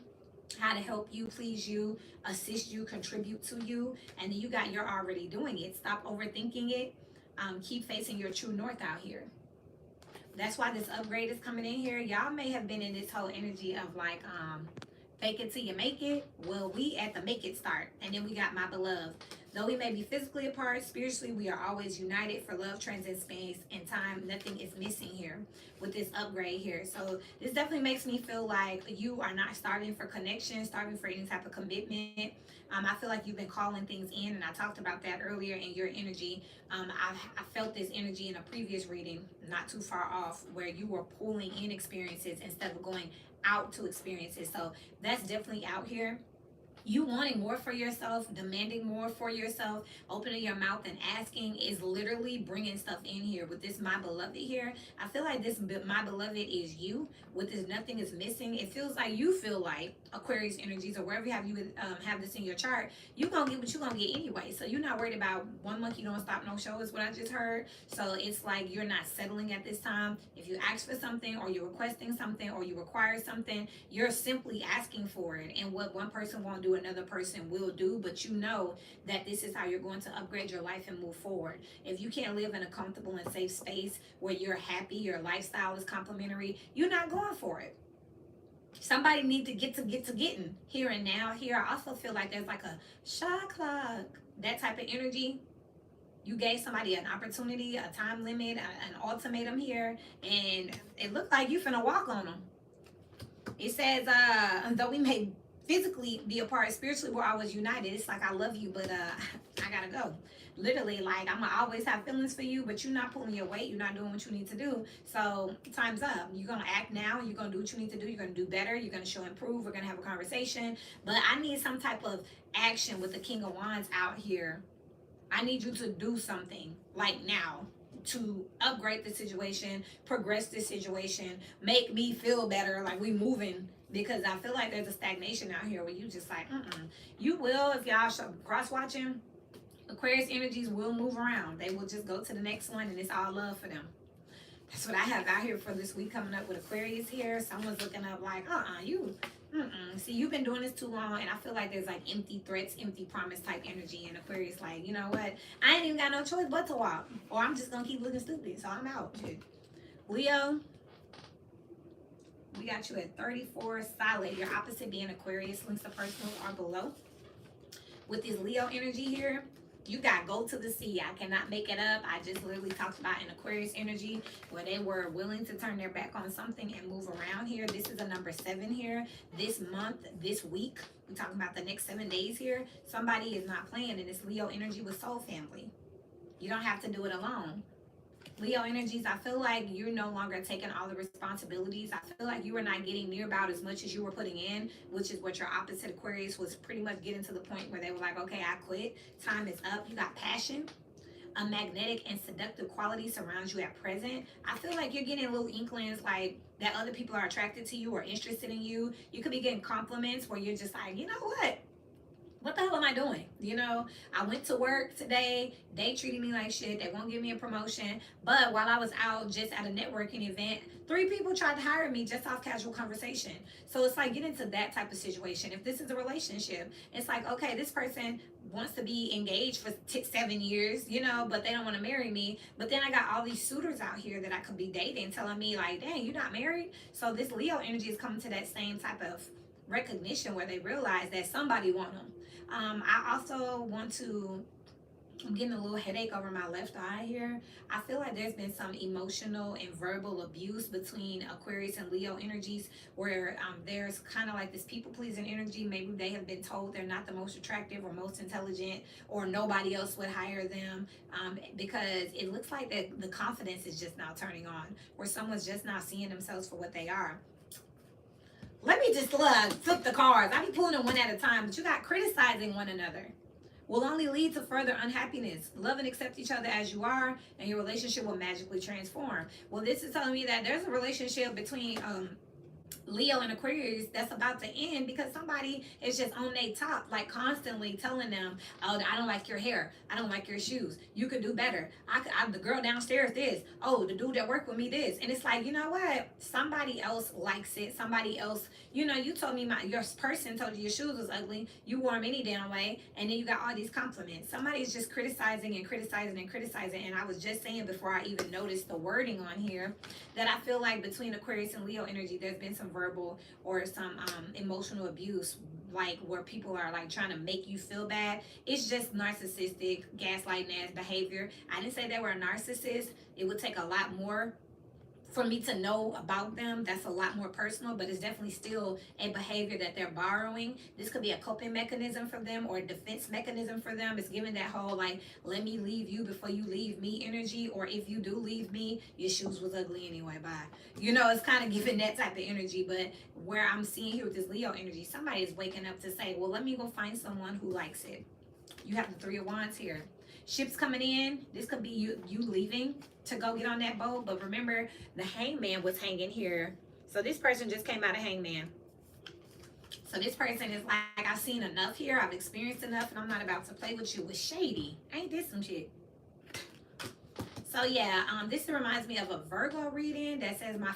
how to help you, please you, assist you, contribute to you. And then you got, you're already doing it. Stop overthinking it. Keep facing your true north out here. That's why this upgrade is coming in here. Y'all may have been in this whole energy of like, fake it till you make it. Well, we at the make it start. And then we got my beloved. Though we may be physically apart, spiritually, we are always united, for love transcends space and time. Nothing is missing here with this upgrade here. So this definitely makes me feel like you are not starving for connection, starving for any type of commitment. I feel like you've been calling things in, and I talked about that earlier in your energy. I felt this energy in a previous reading, not too far off, where you were pulling in experiences instead of going out to experiences. So that's definitely out here. You wanting more for yourself, demanding more for yourself, opening your mouth and asking is literally bringing stuff in here. With this my beloved here, I feel like this my beloved is you. With this nothing is missing, it feels like you feel like Aquarius energies, or wherever you have this in your chart, you're gonna get what you're gonna get anyway. So you're not worried about one monkey don't stop no show, is what I just heard. So it's like you're not settling at this time. If you ask for something, or you're requesting something, or you require something, you're simply asking for it. And what one person won't do, another person will do. But you know that this is how you're going to upgrade your life and move forward. If you can't live in a comfortable and safe space where you're happy, your lifestyle is complimentary, you're not going for it. Somebody need to get to getting here and now. Here, I also feel like there's like a shot clock, that type of energy. You gave somebody an opportunity, a time limit, an ultimatum here, and it looked like you finna walk on them. It says, though we may physically be apart, spiritually we're always united. It's like, I love you, but I gotta go. Literally, like, I'm gonna always have feelings for you, but you're not pulling your weight. You're not doing what you need to do. So time's up. You're gonna act now. You're gonna do what you need to do. You're gonna do better. You're gonna show improve. We're gonna have a conversation. But I need some type of action with the King of Wands out here. I need you to do something like now to upgrade the situation, progress the situation, make me feel better, like we moving. Because I feel like there's a stagnation out here where you just like, You will, if y'all cross-watching, Aquarius energies will move around. They will just go to the next one, and it's all love for them. That's what I have out here for this week coming up with Aquarius here. Someone's looking up like, See, you've been doing this too long, and I feel like there's like empty threats, empty promise type energy in Aquarius. Like, you know what? I ain't even got no choice but to walk, or I'm just going to keep looking stupid. So I'm out. Leo, we got you at 34 solid. Your opposite being Aquarius. Links to personal are below. With this Leo energy here, You got go to the sea. I cannot make it up. I just literally talked about an Aquarius energy where they were willing to turn their back on something and move around here. This is a number 7 here. This month, this week, we're talking about the next 7 days here. Somebody is not playing in this Leo energy with soul family. You don't have to do it alone. Leo energies, I feel like you're no longer taking all the responsibilities. I feel like you were not getting near about as much as you were putting in, which is what your opposite Aquarius was pretty much getting to the point where they were like, okay, I quit. Time is up. You got passion. A magnetic and seductive quality surrounds you at present. I feel like you're getting little inklings like that other people are attracted to you or interested in you. You could be getting compliments where you're just like, you know what the hell am I doing? You know, I went to work today. They treated me like shit. They won't give me a promotion. But while I was out just at a networking event, 3 people tried to hire me just off casual conversation. So it's like get into that type of situation. If this is a relationship, it's like, okay, this person wants to be engaged for 7 years, you know, but they don't want to marry me. But then I got all these suitors out here that I could be dating telling me like, dang, you're not married. So this Leo energy is coming to that same type of recognition where they realize that somebody want them. I also want to, I'm getting a little headache over my left eye here. I feel like there's been some emotional and verbal abuse between Aquarius and Leo energies where there's kind of like this people pleasing energy. Maybe they have been told they're not the most attractive or most intelligent or nobody else would hire them because it looks like that the confidence is just now turning on where someone's just now seeing themselves for what they are. Let me just flip the cards. I be pulling them one at a time, but you got criticizing one another will only lead to further unhappiness. Love and accept each other as you are, and your relationship will magically transform. Well, this is telling me that there's a relationship between Leo and Aquarius that's about to end because somebody is just on their top, like constantly telling them, oh, I don't like your hair. I don't like your shoes. You could do better. I'm the girl downstairs this. Oh, the dude that worked with me this. And it's like, you know what? Somebody else likes it. Somebody else, you know, you told me your person told you your shoes was ugly. You wore them any damn way. And then you got all these compliments. Somebody's just criticizing and criticizing and criticizing. And I was just saying before I even noticed the wording on here that I feel like between Aquarius and Leo energy, there's been some verbal or some emotional abuse, like where people are like trying to make you feel bad. It's just narcissistic, gaslighting ass behavior. I didn't say they were a narcissist. It would take a lot more for me to know about them. That's a lot more personal, but it's definitely still a behavior that they're borrowing. This could be a coping mechanism for them or a defense mechanism for them. It's giving that whole like, let me leave you before you leave me energy, or if you do leave me, your shoes was ugly anyway, bye. You know, it's kind of giving that type of energy. But where I'm seeing here with this Leo energy, somebody is waking up to say, well, let me go find someone who likes it. You have the 3 of Wands here. Ships coming in. This could be you leaving to go get on that boat. But remember, the Hangman was hanging here. So this person just came out of Hangman. So this person is like, I've seen enough here. I've experienced enough, and I'm not about to play with you. It's shady. Ain't this some shit? So yeah, this reminds me of a Virgo reading that says my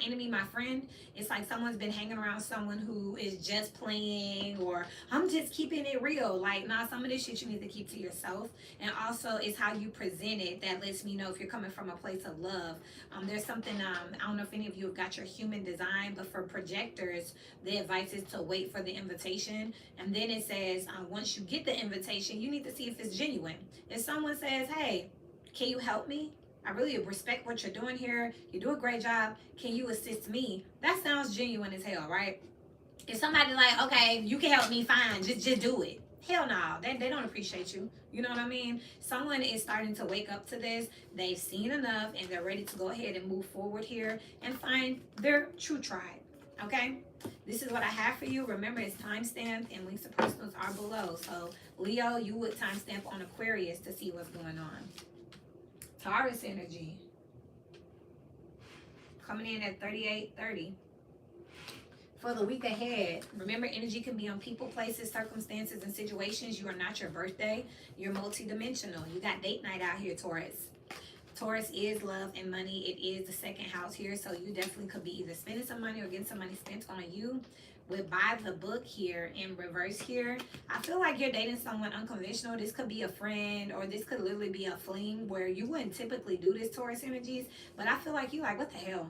enemy, my friend. It's like someone's been hanging around someone who is just playing, or I'm just keeping it real. Like, nah, some of this shit you need to keep to yourself. And also it's how you present it that lets me know if you're coming from a place of love. There's something, I don't know if any of you have got your human design, but for projectors, the advice is to wait for the invitation. And then it says, once you get the invitation, you need to see if it's genuine. If someone says, hey, can you help me? I really respect what you're doing here. You do a great job. Can you assist me? That sounds genuine as hell, right? If somebody like, okay, you can help me, fine, just do it. Hell no, they don't appreciate you. You know what I mean? Someone is starting to wake up to this. They've seen enough and they're ready to go ahead and move forward here and find their true tribe. Okay? This is what I have for you. Remember, it's timestamped and links to personals are below. So, Leo, you would timestamp on Aquarius to see what's going on. Taurus energy. Coming in at 38:30. For the week ahead, remember, energy can be on people, places, circumstances, and situations. You are not your birthday. You're multidimensional. You got date night out here, Taurus. Taurus is love and money. It is the 2nd house here. So you definitely could be either spending some money or getting some money spent on you. With by the book here in reverse here, I feel like you're dating someone unconventional. This could be a friend, or this could literally be a fling where you wouldn't typically do this, Taurus energies. But I feel like you like, what the hell?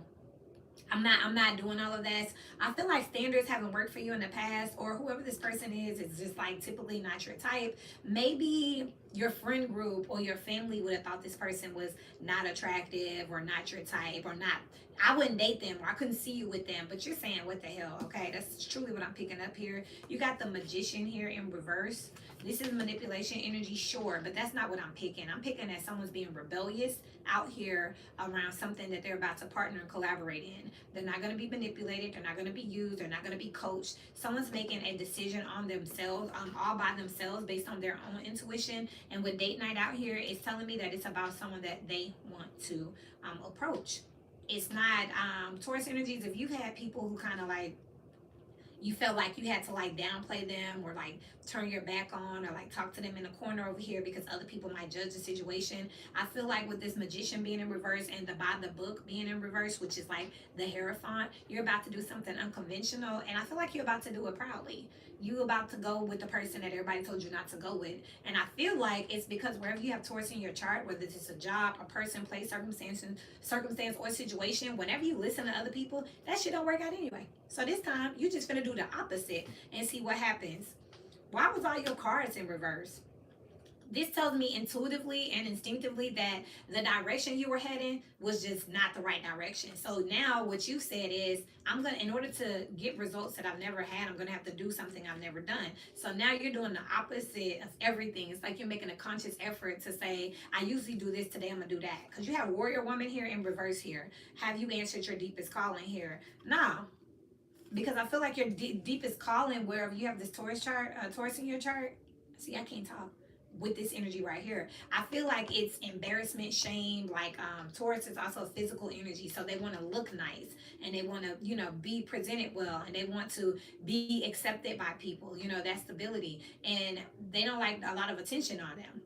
I'm not doing all of that. I feel like standards haven't worked for you in the past, or whoever this person is just like typically not your type. Maybe your friend group or your family would have thought this person was not attractive or not your type or not. I wouldn't date them or I couldn't see you with them, but you're saying what the hell? Okay, that's truly what I'm picking up here. You got the magician here in reverse. This is manipulation energy, sure, but that's not what I'm picking. I'm picking that someone's being rebellious out here around something that they're about to partner and collaborate in. They're not going to be manipulated. They're not going to be used. They're not going to be coached. Someone's making a decision on themselves, all by themselves, based on their own intuition. And with date night out here, it's telling me that it's about someone that they want to approach. It's not Taurus energies. If you've had people who kind of like, you felt like you had to like downplay them or like turn your back on or like talk to them in a corner over here because other people might judge the situation. I feel like with this magician being in reverse and the by the book being in reverse, which is like the Hierophant, you're about to do something unconventional, and I feel like you're about to do it proudly. You about to go with the person that everybody told you not to go with. And I feel like it's because wherever you have Taurus in your chart, whether it's a job, a person, place, circumstance or situation, whenever you listen to other people, that shit don't work out anyway. So this time you just gonna do the opposite and see what happens. Why was all your cards in reverse? This tells me intuitively and instinctively that the direction you were heading was just not the right direction. So now what you said is, I'm going to, in order to get results that I've never had, I'm going to have to do something I've never done. So now you're doing the opposite of everything. It's like you're making a conscious effort to say, I usually do this, today I'm going to do that. Because you have warrior woman here in reverse here. Have you answered your deepest calling here? No. Because I feel like your deepest calling, wherever you have this Taurus chart, Taurus in your chart. See, I can't talk with this energy right here. I feel like it's embarrassment, shame. Like Taurus is also physical energy, so they want to look nice and they want to, you know, be presented well, and they want to be accepted by people. You know, that stability, and they don't like a lot of attention on them.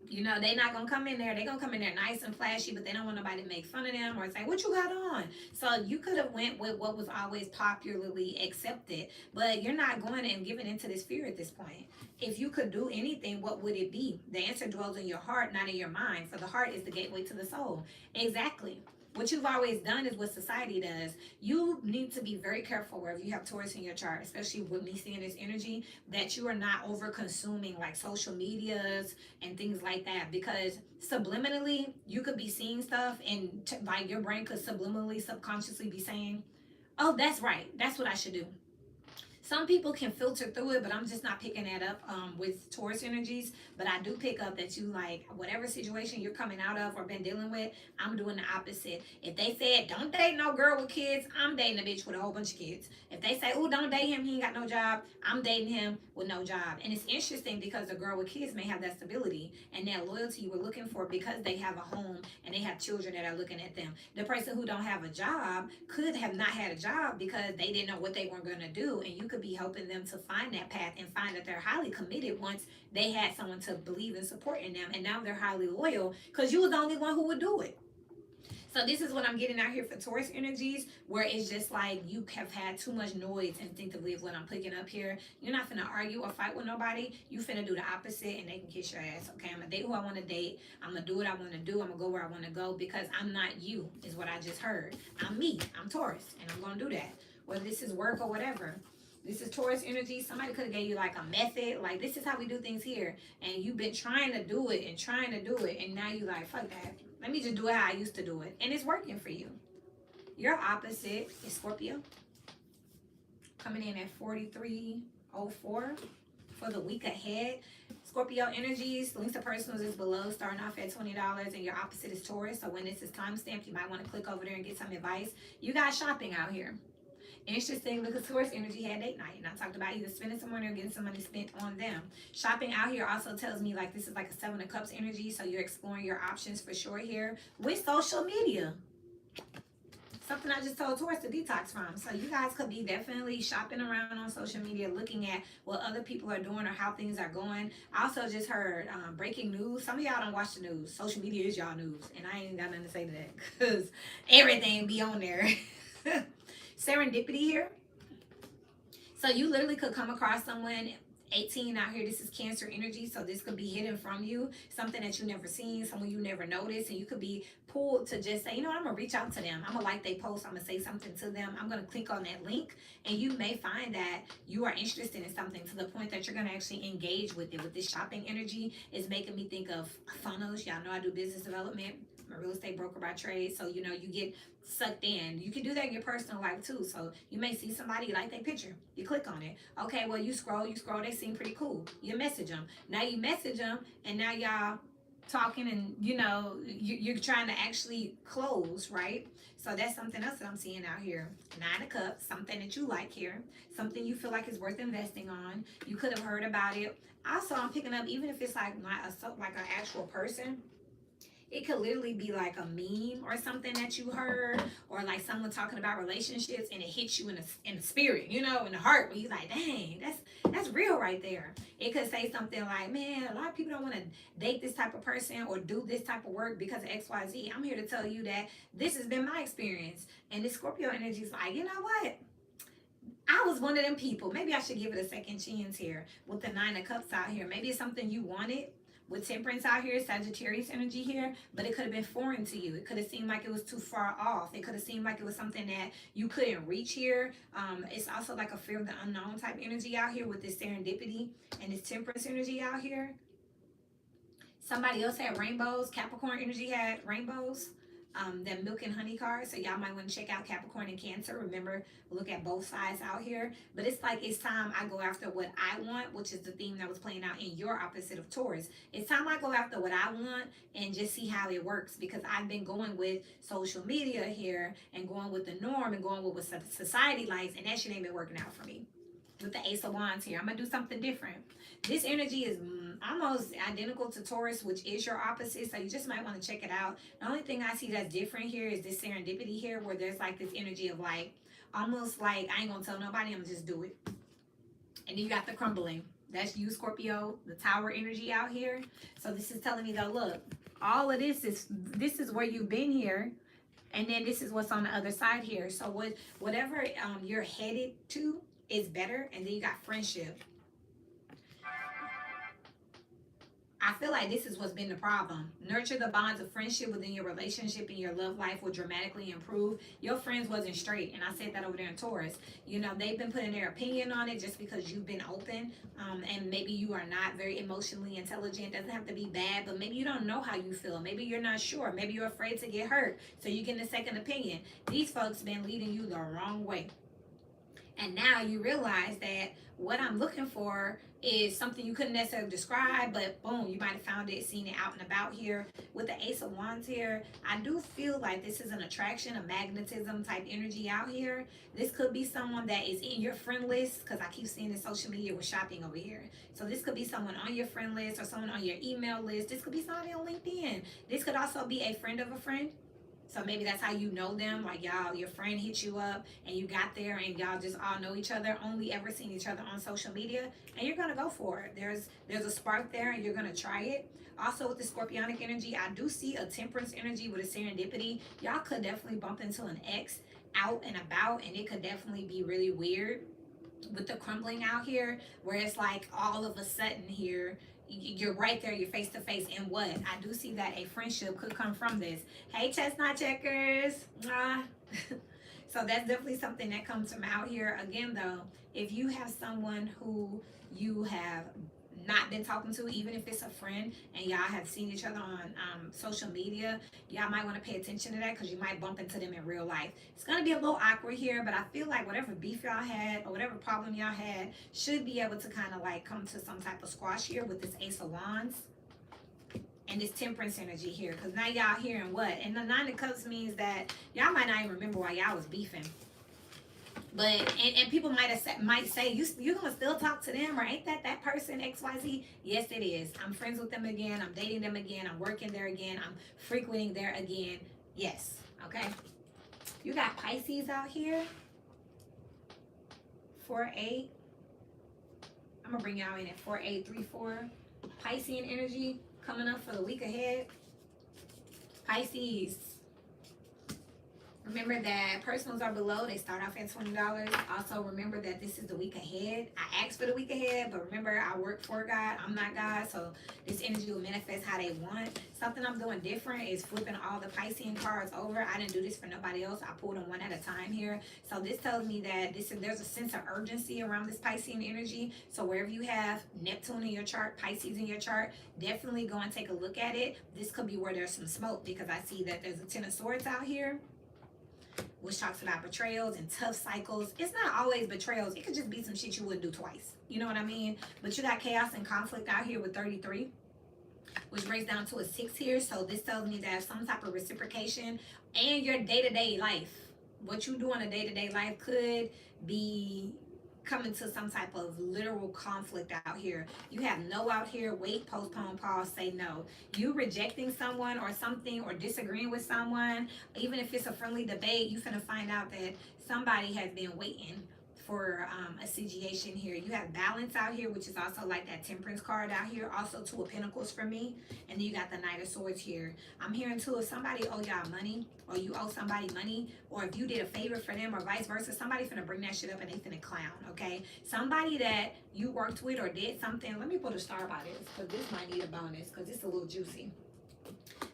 You know, they not gonna come in there. They gonna come in there nice and flashy, but they don't want nobody to make fun of them or say, what you got on? So you could have went with what was always popularly accepted, but you're not going and giving into this fear at this point. If you could do anything, what would it be? The answer dwells in your heart, not in your mind. For the heart is the gateway to the soul. Exactly. What you've always done is what society does. You need to be very careful wherever you have Taurus in your chart, especially with me seeing this energy, that you are not over consuming like social medias and things like that, because subliminally you could be seeing stuff and like your brain could subliminally, subconsciously be saying, oh, that's right, that's what I should do. Some people can filter through it, but I'm just not picking that up with Taurus energies. But I do pick up that you like whatever situation you're coming out of or been dealing with, I'm doing the opposite. If they said, don't date no girl with kids, I'm dating a bitch with a whole bunch of kids. If they say, oh, don't date him, he ain't got no job, I'm dating him with no job. And it's interesting because the girl with kids may have that stability and that loyalty you were looking for because they have a home and they have children that are looking at them. The person who don't have a job could have not had a job because they didn't know what they were going to do, and you could be helping them to find that path and find that they're highly committed once they had someone to believe and support in them, and now they're highly loyal because you was the only one who would do it. So this is what I'm getting out here for Taurus energies, where it's just like you have had too much noise instinctively of what I'm picking up here. You're not finna argue or fight with nobody. You finna do the opposite and they can kiss your ass. Okay, I'm gonna date who I want to date. I'm gonna do what I want to do. I'm gonna go where I want to go because I'm not you, is what I just heard. I'm me. I'm Taurus, and I'm gonna do that. Whether this is work or whatever. This is Taurus energy. Somebody could have gave you like a method. Like, this is how we do things here. And you've been trying to do it and trying to do it. And now you like, fuck that. Let me just do it how I used to do it. And it's working for you. Your opposite is Scorpio. Coming in at 4304 for the week ahead. Scorpio energies, links to personals is below, starting off at $20. And your opposite is Taurus. So when this is timestamped, you might want to click over there and get some advice. You got shopping out here. Interesting because Taurus energy had date night, and I talked about either spending some money or getting some money spent on them. Shopping out here also tells me like this is like a 7 of Cups energy, so you're exploring your options for sure here with social media. Something I just told Taurus to detox from. So you guys could be definitely shopping around on social media, looking at what other people are doing or how things are going. I also just heard breaking news. Some of y'all don't watch the news. Social media is y'all news, and I ain't got nothing to say to that because everything be on there. Serendipity here. So you literally could come across someone 18 out here, this is Cancer energy, so this could be hidden from you, something that you never seen, someone you never noticed, and you could be pulled to just say, you know what, I'm gonna reach out to them, I'm gonna like they post, I'm gonna say something to them, I'm gonna click on that link, and you may find that you are interested in something to the point that you're gonna actually engage with it. With this shopping energy, is making me think of funnels. Y'all know I do business development. I'm a real estate broker by trade, so you know you get sucked in. You can do that in your personal life too. So you may see somebody, you like their picture, you click on it. Okay, well you scroll, they seem pretty cool. You message them. Now you message them, and now y'all talking, and you know you're trying to actually close, right? So that's something else that I'm seeing out here. 9 of Cups, something that you like here, something you feel like is worth investing on. You could have heard about it. Also, I'm picking up, even if it's like not like an actual person, it could literally be like a meme or something that you heard, or like someone talking about relationships, and it hits you in the spirit, you know, in the heart, where you're like, dang, that's real right there. It could say something like, man, a lot of people don't want to date this type of person or do this type of work because of XYZ. I'm here to tell you that this has been my experience. And this Scorpio energy is like, you know what? I was one of them people. Maybe I should give it a second chance here with the 9 of Cups out here. Maybe it's something you wanted. With Temperance out here, Sagittarius energy here, but it could have been foreign to you. It could have seemed like it was too far off. It could have seemed like it was something that you couldn't reach here. It's also like a fear of the unknown type energy out here with this serendipity and this Temperance energy out here. Somebody else had rainbows. Capricorn energy had rainbows. That milk and honey card, so y'all might want to check out Capricorn and Cancer. Remember, look at both sides out here. But it's like, it's time I go after what I want, which is the theme that was playing out in your opposite of Taurus. It's time I go after what I want and just see how it works, because I've been going with social media here and going with the norm and going with what society likes, and that shit ain't been working out for me. With the Ace of Wands here, I'm gonna do something different. This energy is almost identical to Taurus, which is your opposite, so you just might want to check it out. The only thing I see that's different here is this serendipity here, where there's like this energy of like, almost like, I ain't gonna tell nobody, I'm gonna just do it. And then you got the crumbling. That's you, Scorpio, the Tower energy out here. So this is telling me though, look, all of this is where you've been here, and then this is what's on the other side here. So whatever you're headed to is better. And then you got friendship. I feel like this is what's been the problem. Nurture the bonds of friendship within your relationship, and your love life will dramatically improve. Your friends wasn't straight, and I said that over there in Taurus. You know, they've been putting their opinion on it just because you've been open, and maybe you are not very emotionally intelligent. Doesn't have to be bad, but maybe you don't know how you feel. Maybe you're not sure. Maybe you're afraid to get hurt, so you get a second opinion. These folks been leading you the wrong way. And now you realize that what I'm looking for is something you couldn't necessarily describe, but boom, you might have found it, seen it out and about here. With the Ace of Wands here, I do feel like this is an attraction, a magnetism type energy out here. This could be someone that is in your friend list, because I keep seeing this social media with shopping over here. So this could be someone on your friend list, or someone on your email list. This could be somebody on LinkedIn. This could also be a friend of a friend. So maybe that's how you know them. Like y'all, your friend hit you up and you got there and y'all just all know each other, only ever seen each other on social media, and you're gonna go for it. There's a spark there and you're gonna try it. Also with the Scorpionic energy, I do see a Temperance energy with a serendipity. Y'all could definitely bump into an ex out and about, and it could definitely be really weird. With the crumbling out here, where it's like all of a sudden here, you're right there, you're face to face, and what I do see that a friendship could come from this. Hey, chestnut checkers. So that's definitely something that comes from out here. Again though, if you have someone who you have not been talking to, even if it's a friend, and y'all have seen each other on social media, y'all might want to pay attention to that, because you might bump into them in real life. It's going to be a little awkward here, but I feel like whatever beef y'all had or whatever problem y'all had should be able to kind of like come to some type of squash here with this Ace of Wands and this Temperance energy here, because now y'all hearing what? And the 9 of Cups means that y'all might not even remember why y'all was beefing. But and people might say you gonna still talk to them, or ain't that person XYZ? Yes, it is. I'm friends with them again. I'm dating them again. I'm working there again. I'm frequenting there again. Yes. Okay. You got Pisces out here. 4-8. I'm gonna bring y'all in at 4-8-3-4. Piscean energy coming up for the week ahead. Pisces. Remember that personals are below. They start off at $20. Also, remember that this is the week ahead. I asked for the week ahead, but remember, I work for God. I'm not God, so this energy will manifest how they want. Something I'm doing different is flipping all the Piscean cards over. I didn't do this for nobody else. I pulled them one at a time here. So this tells me that there's a sense of urgency around this Piscean energy. So wherever you have Neptune in your chart, Pisces in your chart, definitely go and take a look at it. This could be where there's some smoke, because I see that there's a Ten of Swords out here, which talks about betrayals and tough cycles. It's not always betrayals. It could just be some shit you wouldn't do twice. You know what I mean? But you got chaos and conflict out here with 33, which breaks down to a 6 here. So this tells me that some type of reciprocation and your day-to-day life, what you do in a day-to-day life could be coming to some type of literal conflict out here. You have no out here, wait, postpone, pause, say no. You rejecting someone or something, or disagreeing with someone, even if it's a friendly debate, you finna find out that somebody has been waiting for a situation here. You have balance out here, which is also like that Temperance card out here. Also Two of Pentacles for me. And then you got the Knight of Swords here. I'm hearing too, if somebody owe y'all money, or you owe somebody money, or if you did a favor for them, or vice versa, somebody finna bring that shit up and they finna clown, okay? Somebody that you worked with or did something. Let me put a star by this, because this might need a bonus, because it's a little juicy.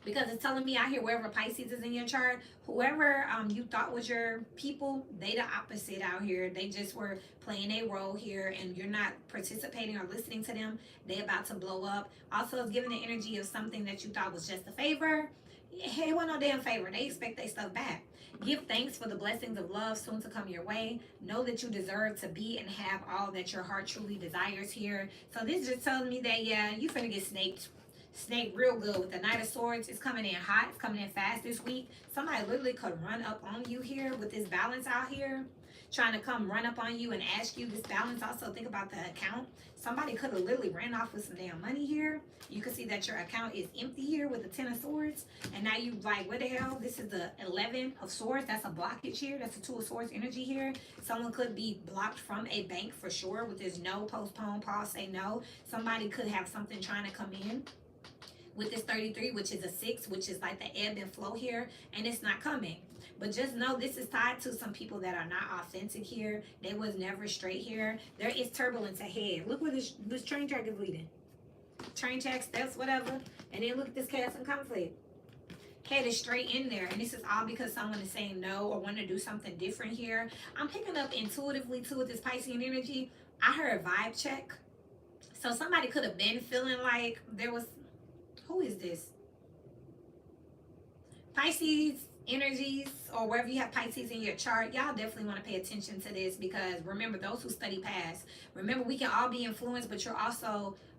Because it's telling me out here, wherever Pisces is in your chart, whoever you thought was your people, they the opposite out here. They just were playing a role here, and you're not participating or listening to them. They about to blow up. Also, it's giving the energy of something that you thought was just a favor. Hey, it wasn't no damn favor. They expect their stuff back. Give thanks for the blessings of love soon to come your way. Know that you deserve to be and have all that your heart truly desires here. So this just telling me that, yeah, you finna get snaked real good with the Knight of Swords. It's coming in hot. It's coming in fast this week. Somebody literally could run up on you here with this balance out here, trying to come run up on you and ask you this balance. Also, think about the account. Somebody could have literally ran off with some damn money here. You can see that your account is empty here with the Ten of Swords. And now you like, what the hell? This is the 11 of Swords. That's a blockage here. That's a Two of Swords energy here. Someone could be blocked from a bank for sure with this no, postpone, pause, say no. Somebody could have something trying to come in with this 33, which is a 6, which is like the ebb and flow here, and it's not coming. But just know this is tied to some people that are not authentic here. They was never straight here. There is turbulence ahead. Look where this train track is leading. Train track, steps, whatever. And then look at this chaos and conflict. Head is straight in there, and this is all because someone is saying no or want to do something different here. I'm picking up intuitively too with this Piscean energy. I heard vibe check. So somebody could have been feeling like there was, who is this? Pisces energies, or wherever you have Pisces in your chart, y'all definitely want to pay attention to this, because remember, those who study past, remember, we can all be influenced, but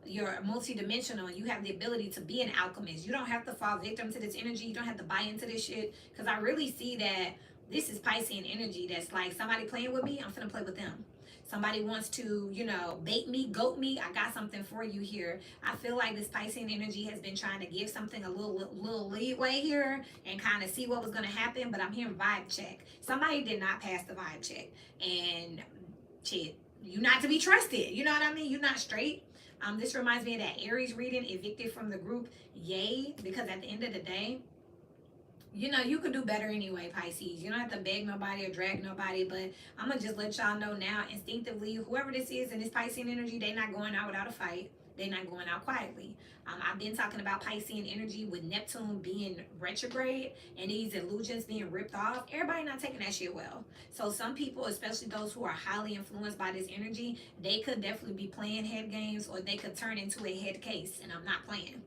you're multi-dimensional. You have the ability to be an alchemist. You don't have to fall victim to this energy. You don't have to buy into this shit, because I really see that this is Piscean energy that's like, somebody playing with me, I'm finna play with them. Somebody wants to, you know, bait me, goat me, I got something for you here. I feel like this Piscean energy has been trying to give something a little leeway here and kind of see what was going to happen, but I'm hearing vibe check. Somebody did not pass the vibe check. And shit, you're not to be trusted. You know what I mean? You're not straight. This reminds me of that Aries reading, evicted from the group. Yay, because at the end of the day, you know, you could do better anyway, Pisces. You don't have to beg nobody or drag nobody, but I'm going to just let y'all know now, instinctively, whoever this is in this Piscean energy, they not going out without a fight. They're not going out quietly. I've been talking about Piscean energy with Neptune being retrograde and these illusions being ripped off. Everybody not taking that shit well. So some people, especially those who are highly influenced by this energy, they could definitely be playing head games, or they could turn into a head case, and I'm not playing.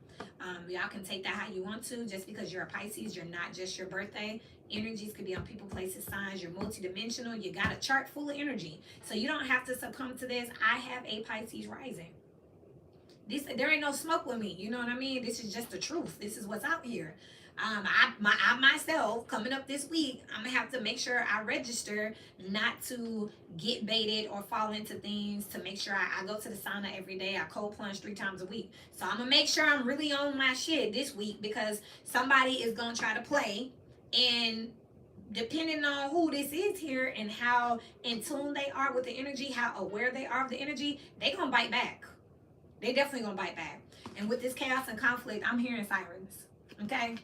Y'all can take that how you want to. Just because you're a Pisces, you're not just your birthday. Energies could be on people, places, signs. You're multidimensional. You got a chart full of energy. So you don't have to succumb to this. I have a Pisces rising. There ain't no smoke with me. You know what I mean? This is just the truth. This is what's out here. I myself, coming up this week, I'm gonna have to make sure I register not to get baited or fall into things, to make sure I go to the sauna every day. I cold plunge 3 times a week. So I'm gonna make sure I'm really on my shit this week, because somebody is gonna try to play, and depending on who this is here and how in tune they are with the energy, how aware they are of the energy, they gonna bite back. They definitely gonna bite back. And with this chaos and conflict, I'm hearing sirens. Okay?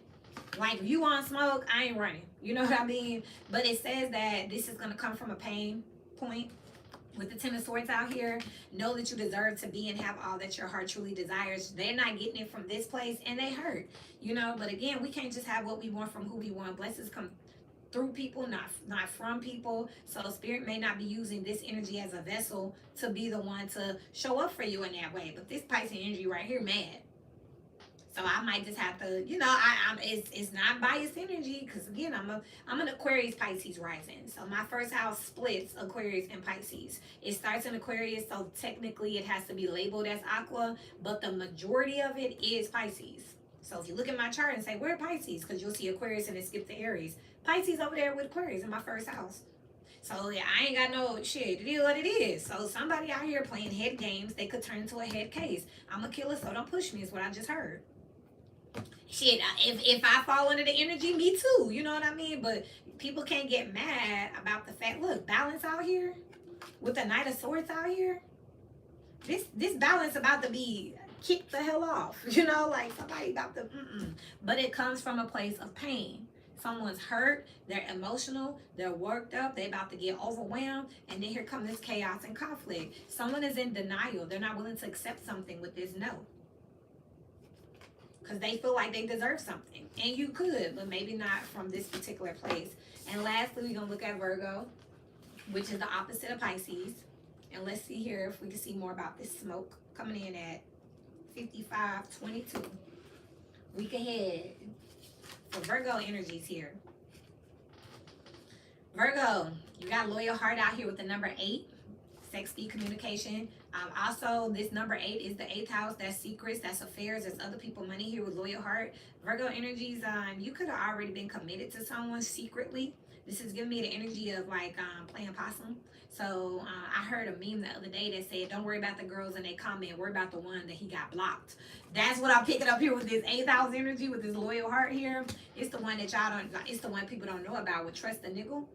Like, if you want smoke, I ain't running. You know what I mean? But it says that this is going to come from a pain point. With the Ten of Swords out here, know that you deserve to be and have all that your heart truly desires. They're not getting it from this place, and they hurt, you know. But again, we can't just have what we want from who we want. Blessings come through people, not from people. So spirit may not be using this energy as a vessel to be the one to show up for you in that way. But this Pisces energy right here, mad. So I might just have to, you know, it's not biased energy, because again, I'm an Aquarius Pisces rising. So my first house splits Aquarius and Pisces. It starts in Aquarius, so technically it has to be labeled as Aqua, but the majority of it is Pisces. So if you look at my chart and say, where Pisces? Because you'll see Aquarius and it skipped the Aries. Pisces over there with Aquarius in my first house. So yeah, I ain't got no shit. It is what it is. So somebody out here playing head games, they could turn into a head case. I'm a killer, so don't push me, is what I just heard. Shit, if I fall under the energy, me too. You know what I mean? But people can't get mad about the fact, look, balance out here with the Knight of Swords out here. This balance about to be kicked the hell off. You know, like somebody about to, But it comes from a place of pain. Someone's hurt, they're emotional, they're worked up, they're about to get overwhelmed, and then here comes this chaos and conflict. Someone is in denial. They're not willing to accept something with this no. Because they feel like they deserve something. And you could, but maybe not from this particular place. And lastly, we're going to look at Virgo, which is the opposite of Pisces. And let's see here if we can see more about this smoke coming in at 55:22. Week ahead for Virgo energies here. Virgo, you got loyal heart out here with the number 8. Sex, speed, communication. Also, this number 8 is the 8th house. That's secrets, that's affairs, that's other people money here with loyal heart. Virgo energies, you could have already been committed to someone secretly. This is giving me the energy of like playing possum. So I heard a meme the other day that said, don't worry about the girls in their comment, worry about the one that he got blocked. That's what I'm picking up here with this 8th house energy, with this loyal heart here. It's the one that y'all don't, it's the one people don't know about with trust the niggle.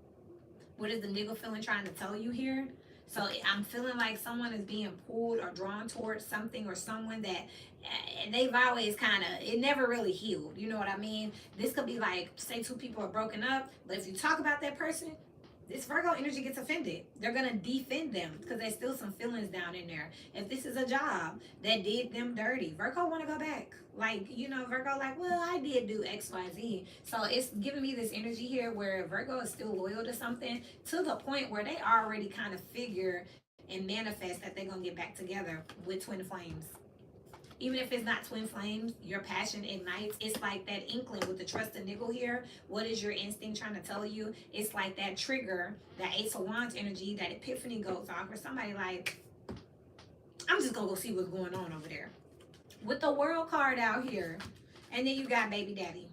What is the niggle feeling trying to tell you here? So I'm feeling like someone is being pulled or drawn towards something or someone that they've always kind of, it never really healed. You know what I mean? This could be like, say 2 people are broken up, but if you talk about that person, this Virgo energy gets offended. They're going to defend them because there's still some feelings down in there. If this is a job that did them dirty, Virgo want to go back. Like, you know, Virgo like, well, I did do X, Y, Z. So it's giving me this energy here where Virgo is still loyal to something to the point where they already kind of figure and manifest that they're going to get back together with twin flames. Even if it's not twin flames, your passion ignites. It's like that inkling with the trust and nickel here. What is your instinct trying to tell you? It's like that trigger, that Ace of Wands energy, that epiphany goes off where somebody like, I'm just going to go see what's going on over there. With the World card out here. And then you got baby daddy.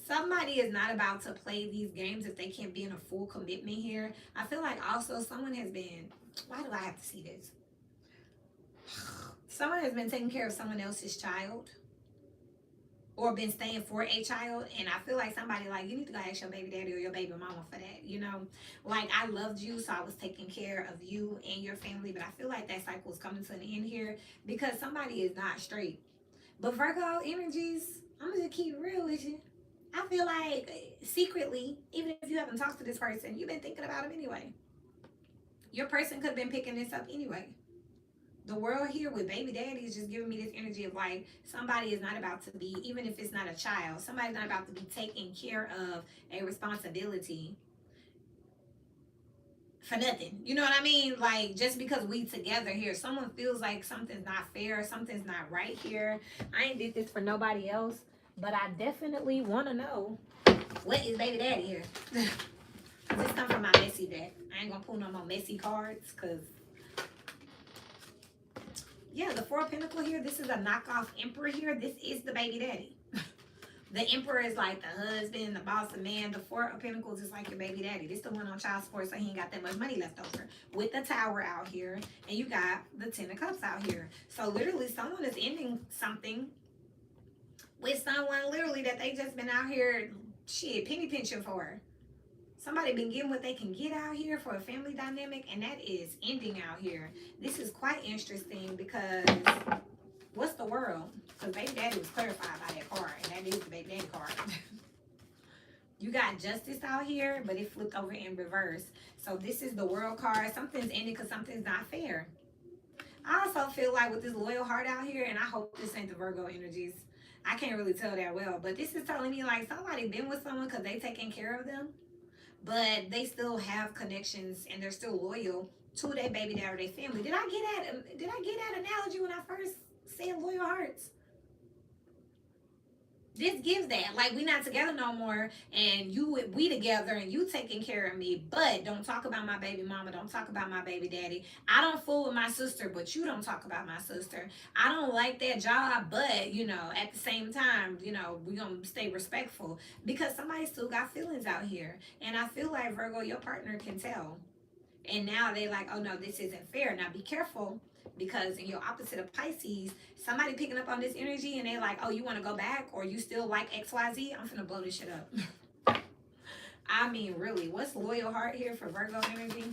Somebody is not about to play these games if they can't be in a full commitment here. I feel like also someone has been, why do I have to see this? Someone has been taking care of someone else's child or been staying for a child. And I feel like somebody like, you need to go ask your baby daddy or your baby mama for that, you know? Like, I loved you, so I was taking care of you and your family. But I feel like that cycle is coming to an end here because somebody is not straight. But Virgo energies, I'm going to keep it real with you. I feel like secretly, even if you haven't talked to this person, you've been thinking about him anyway. Your person could have been picking this up anyway. The world here with baby daddy is just giving me this energy of like, somebody is not about to be, even if it's not a child, somebody's not about to be taking care of a responsibility for nothing. You know what I mean? Like, just because we together here, someone feels like something's not fair, something's not right here. I ain't did this for nobody else, but I definitely want to know, what is baby daddy here? This comes from my messy deck. I ain't gonna pull no more messy cards because, yeah, the 4 of Pentacles here, this is a knockoff Emperor here. This is the baby daddy. The Emperor is like the husband, the boss, the man. The 4 of Pentacles is like your baby daddy. This the one on child support, so he ain't got that much money left over. With the Tower out here, and you got the 10 of Cups out here. So literally, someone is ending something with someone literally that they just been out here, shit, penny pinching for. Somebody been getting what they can get out here for a family dynamic, and that is ending out here. This is quite interesting because What's the world? Because baby daddy was clarified by that card, and that is the baby daddy card. You got justice out here, but it flipped over in reverse. So this is the world card. Something's ending because something's not fair. I also feel like with this loyal heart out here, and I hope this ain't the Virgo energies. I can't really tell that well, but this is telling me like somebody been with someone because they taking care of them, but they still have connections and they're still loyal to their baby dad or their family. Did I get that analogy when I first said loyal hearts? This gives that, like, we not together no more, and we together, and you taking care of me, but don't talk about my baby mama, don't talk about my baby daddy. I don't fool with my sister, but you don't talk about my sister. I don't like that job, but, you know, at the same time, you know, we gonna stay respectful, because somebody still got feelings out here, and I feel like, Virgo, your partner can tell, and now they like, oh no, this isn't fair. Now be careful, because in your opposite of Pisces, somebody picking up on this energy and they like, oh, you want to go back, or you still like XYZ? I'm finna blow this shit up. I mean, really, what's loyal heart here for Virgo energy?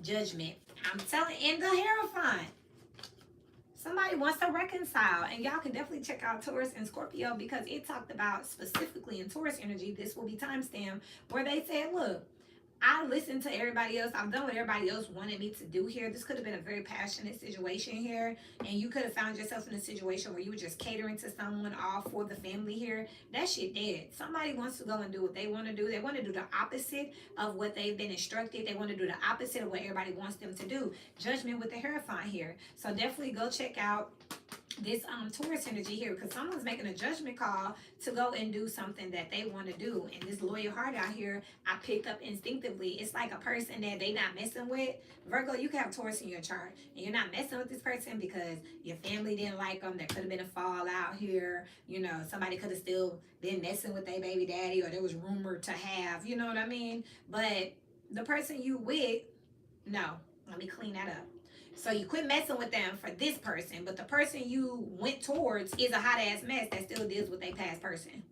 Judgment. I'm telling, in the Hierophant. Somebody wants to reconcile, and y'all can definitely check out Taurus and Scorpio, because it talked about specifically in Taurus energy, this will be timestamp, where they said, look, I listened to everybody else. I've done what everybody else wanted me to do here. This could have been a very passionate situation here. And you could have found yourself in a situation where you were just catering to someone all for the family here. That shit dead. Somebody wants to go and do what they want to do. They want to do the opposite of what they've been instructed. They want to do the opposite of what everybody wants them to do. Judgment with the Hierophant here. So definitely go check out this Taurus energy here, because someone's making a judgment call to go and do something that they want to do. And this loyal heart out here, I picked up instinctively. It's like a person that they not messing with. Virgo, you can have Taurus in your chart, and you're not messing with this person because your family didn't like them. There could have been a fallout here. You know, somebody could have still been messing with their baby daddy, or there was rumored to have, you know what I mean? But the person you with, no, let me clean that up. So you quit messing with them for this person, but the person you went towards is a hot ass mess that still deals with their past person.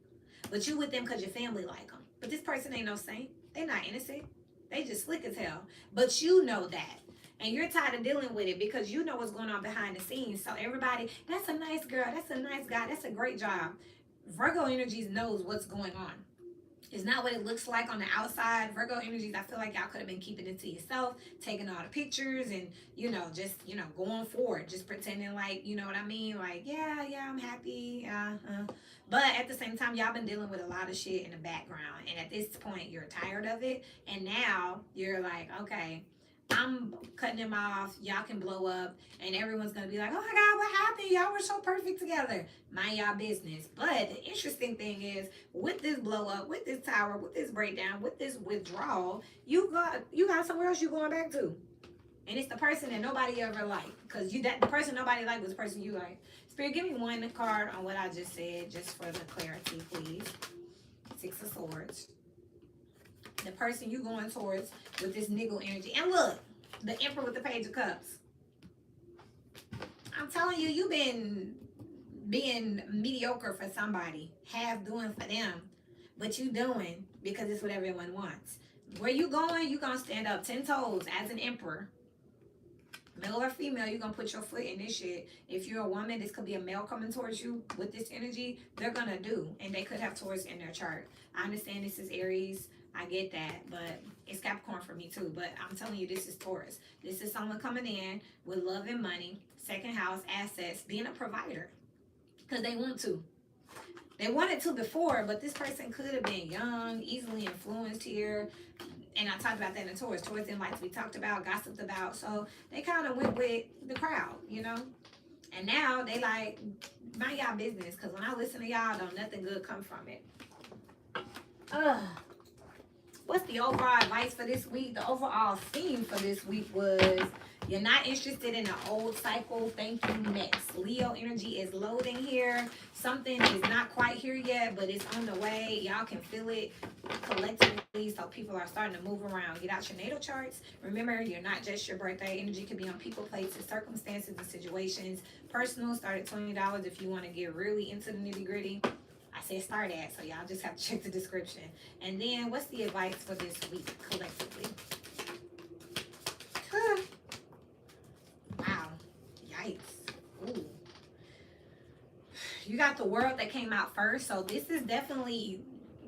But you with them because your family like them. But this person ain't no saint. They not innocent. They just slick as hell. But you know that. And you're tired of dealing with it because you know what's going on behind the scenes. So everybody, that's a nice girl. That's a nice guy. That's a great job. Virgo energies knows what's going on. It's not what it looks like on the outside. Virgo energies, I feel like y'all could have been keeping it to yourself, taking all the pictures and, you know, just, you know, going forward, just pretending like, you know what I mean? Like, yeah, I'm happy. But at the same time, y'all been dealing with a lot of shit in the background. And at this point, you're tired of it. And now you're like, okay, I'm cutting them off. Y'all can blow up. And everyone's going to be like, oh my God, what happened? Y'all were so perfect together. Mind y'all business. But the interesting thing is, with this blow up, with this tower, with this breakdown, with this withdrawal, you got somewhere else you're going back to. And it's the person that nobody ever liked. Because the person nobody liked was the person you liked. Spirit, give me one card on what I just said, just for the clarity, please. Six of Swords. The person you going towards with this niggle energy. And look, the Emperor with the Page of Cups. I'm telling you, you've been being mediocre for somebody, half doing for them, but you doing because it's what everyone wants. Where you going, you gonna stand up 10 toes as an emperor. Male or female, you're gonna put your foot in this shit. If you're a woman, this could be a male coming towards you with this energy. They're gonna do, and they could have Taurus in their chart. I understand this is Aries. I get that, but it's Capricorn for me too. But I'm telling you, this is Taurus. This is someone coming in with love and money, second house, assets, being a provider. Because they want to. They wanted to before, but this person could have been young, easily influenced here. And I talked about that in Taurus. Taurus didn't like to be talked about, gossiped about. So they kind of went with the crowd, you know. And now they like, mind y'all business. Because when I listen to y'all, don't nothing good come from it. What's the overall advice for this week? The overall theme for this week was, you're not interested in an old cycle. Thank you, next. Leo energy is loading here. Something is not quite here yet, but it's on the way. Y'all can feel it collectively. So people are starting to move around. Get out your natal charts. Remember, you're not just your birthday. Energy could be on people, places, circumstances, and situations. Personal, start at $20 if you want to get really into the nitty gritty. I said start at, so y'all just have to check the description. And then, what's the advice for this week collectively? Wow. Yikes. got the World that came out first. So this is definitely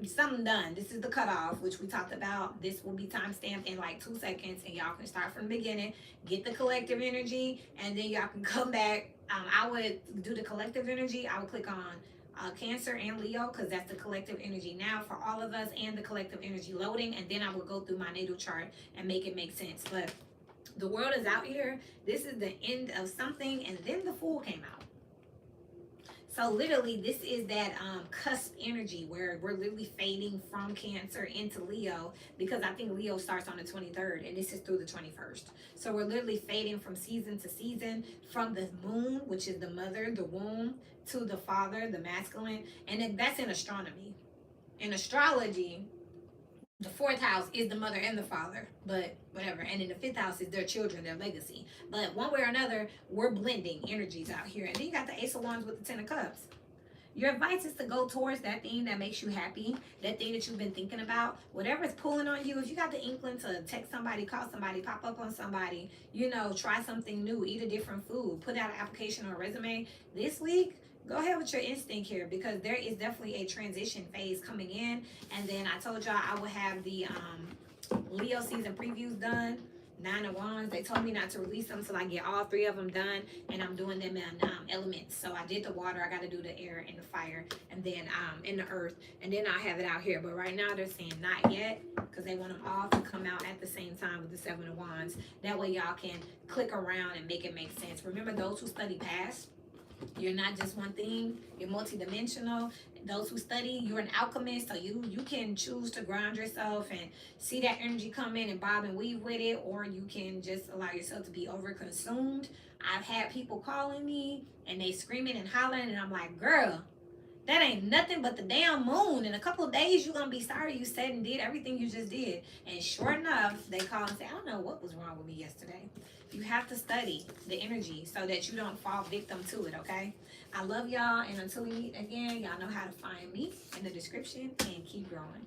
something done. This is the cutoff, which we talked about. This will be time stamped in like 2 seconds, and y'all can start from the beginning, get the collective energy, and then y'all can come back. I would do the collective energy. I would click on Cancer and Leo, because that's the collective energy now for all of us, and the collective energy loading, and then I will go through my natal chart and make it make sense. But the World is out here. This is the end of something, and then the Fool came out. So literally, this is that cusp energy where we're literally fading from Cancer into Leo, because I think Leo starts on the 23rd and this is through the 21st. So we're literally fading from season to season, from the moon, which is the mother, the womb, to the father, the masculine. And that's in astronomy. In astrology, the 4th house is the mother and the father, but whatever. And in the 5th house is their children, their legacy. But one way or another, we're blending energies out here. And then you got the Ace of Wands with the 10 of Cups. Your advice is to go towards that thing that makes you happy, that thing that you've been thinking about, whatever is pulling on you. If you got the inkling to text somebody, call somebody, pop up on somebody, you know, try something new, eat a different food, put out an application or a resume this week, go ahead with your instinct here, because there is definitely a transition phase coming in. And then I told y'all I would have the Leo season previews done. 9 of Wands. They told me not to release them until I get all 3 of them done, and I'm doing them in elements. So I did the water, I got to do the air and the fire, and then in the earth, and then I'll have it out here. But right now they're saying not yet, because they want them all to come out at the same time with the 7 of Wands. That way y'all can click around and make it make sense. Remember, those who study past, you're not just one thing, you're multidimensional. Those who study, you're an alchemist, so you can choose to ground yourself and see that energy come in and bob and weave with it, or you can just allow yourself to be overconsumed. I've had people calling me and they screaming and hollering, and I'm like, girl, that ain't nothing but the damn moon. In a couple of days, you're going to be sorry you said and did everything you just did. And sure enough, they call and say, I don't know what was wrong with me yesterday. You have to study the energy so that you don't fall victim to it, okay? I love y'all, and until we meet again, y'all know how to find me in the description, and keep growing.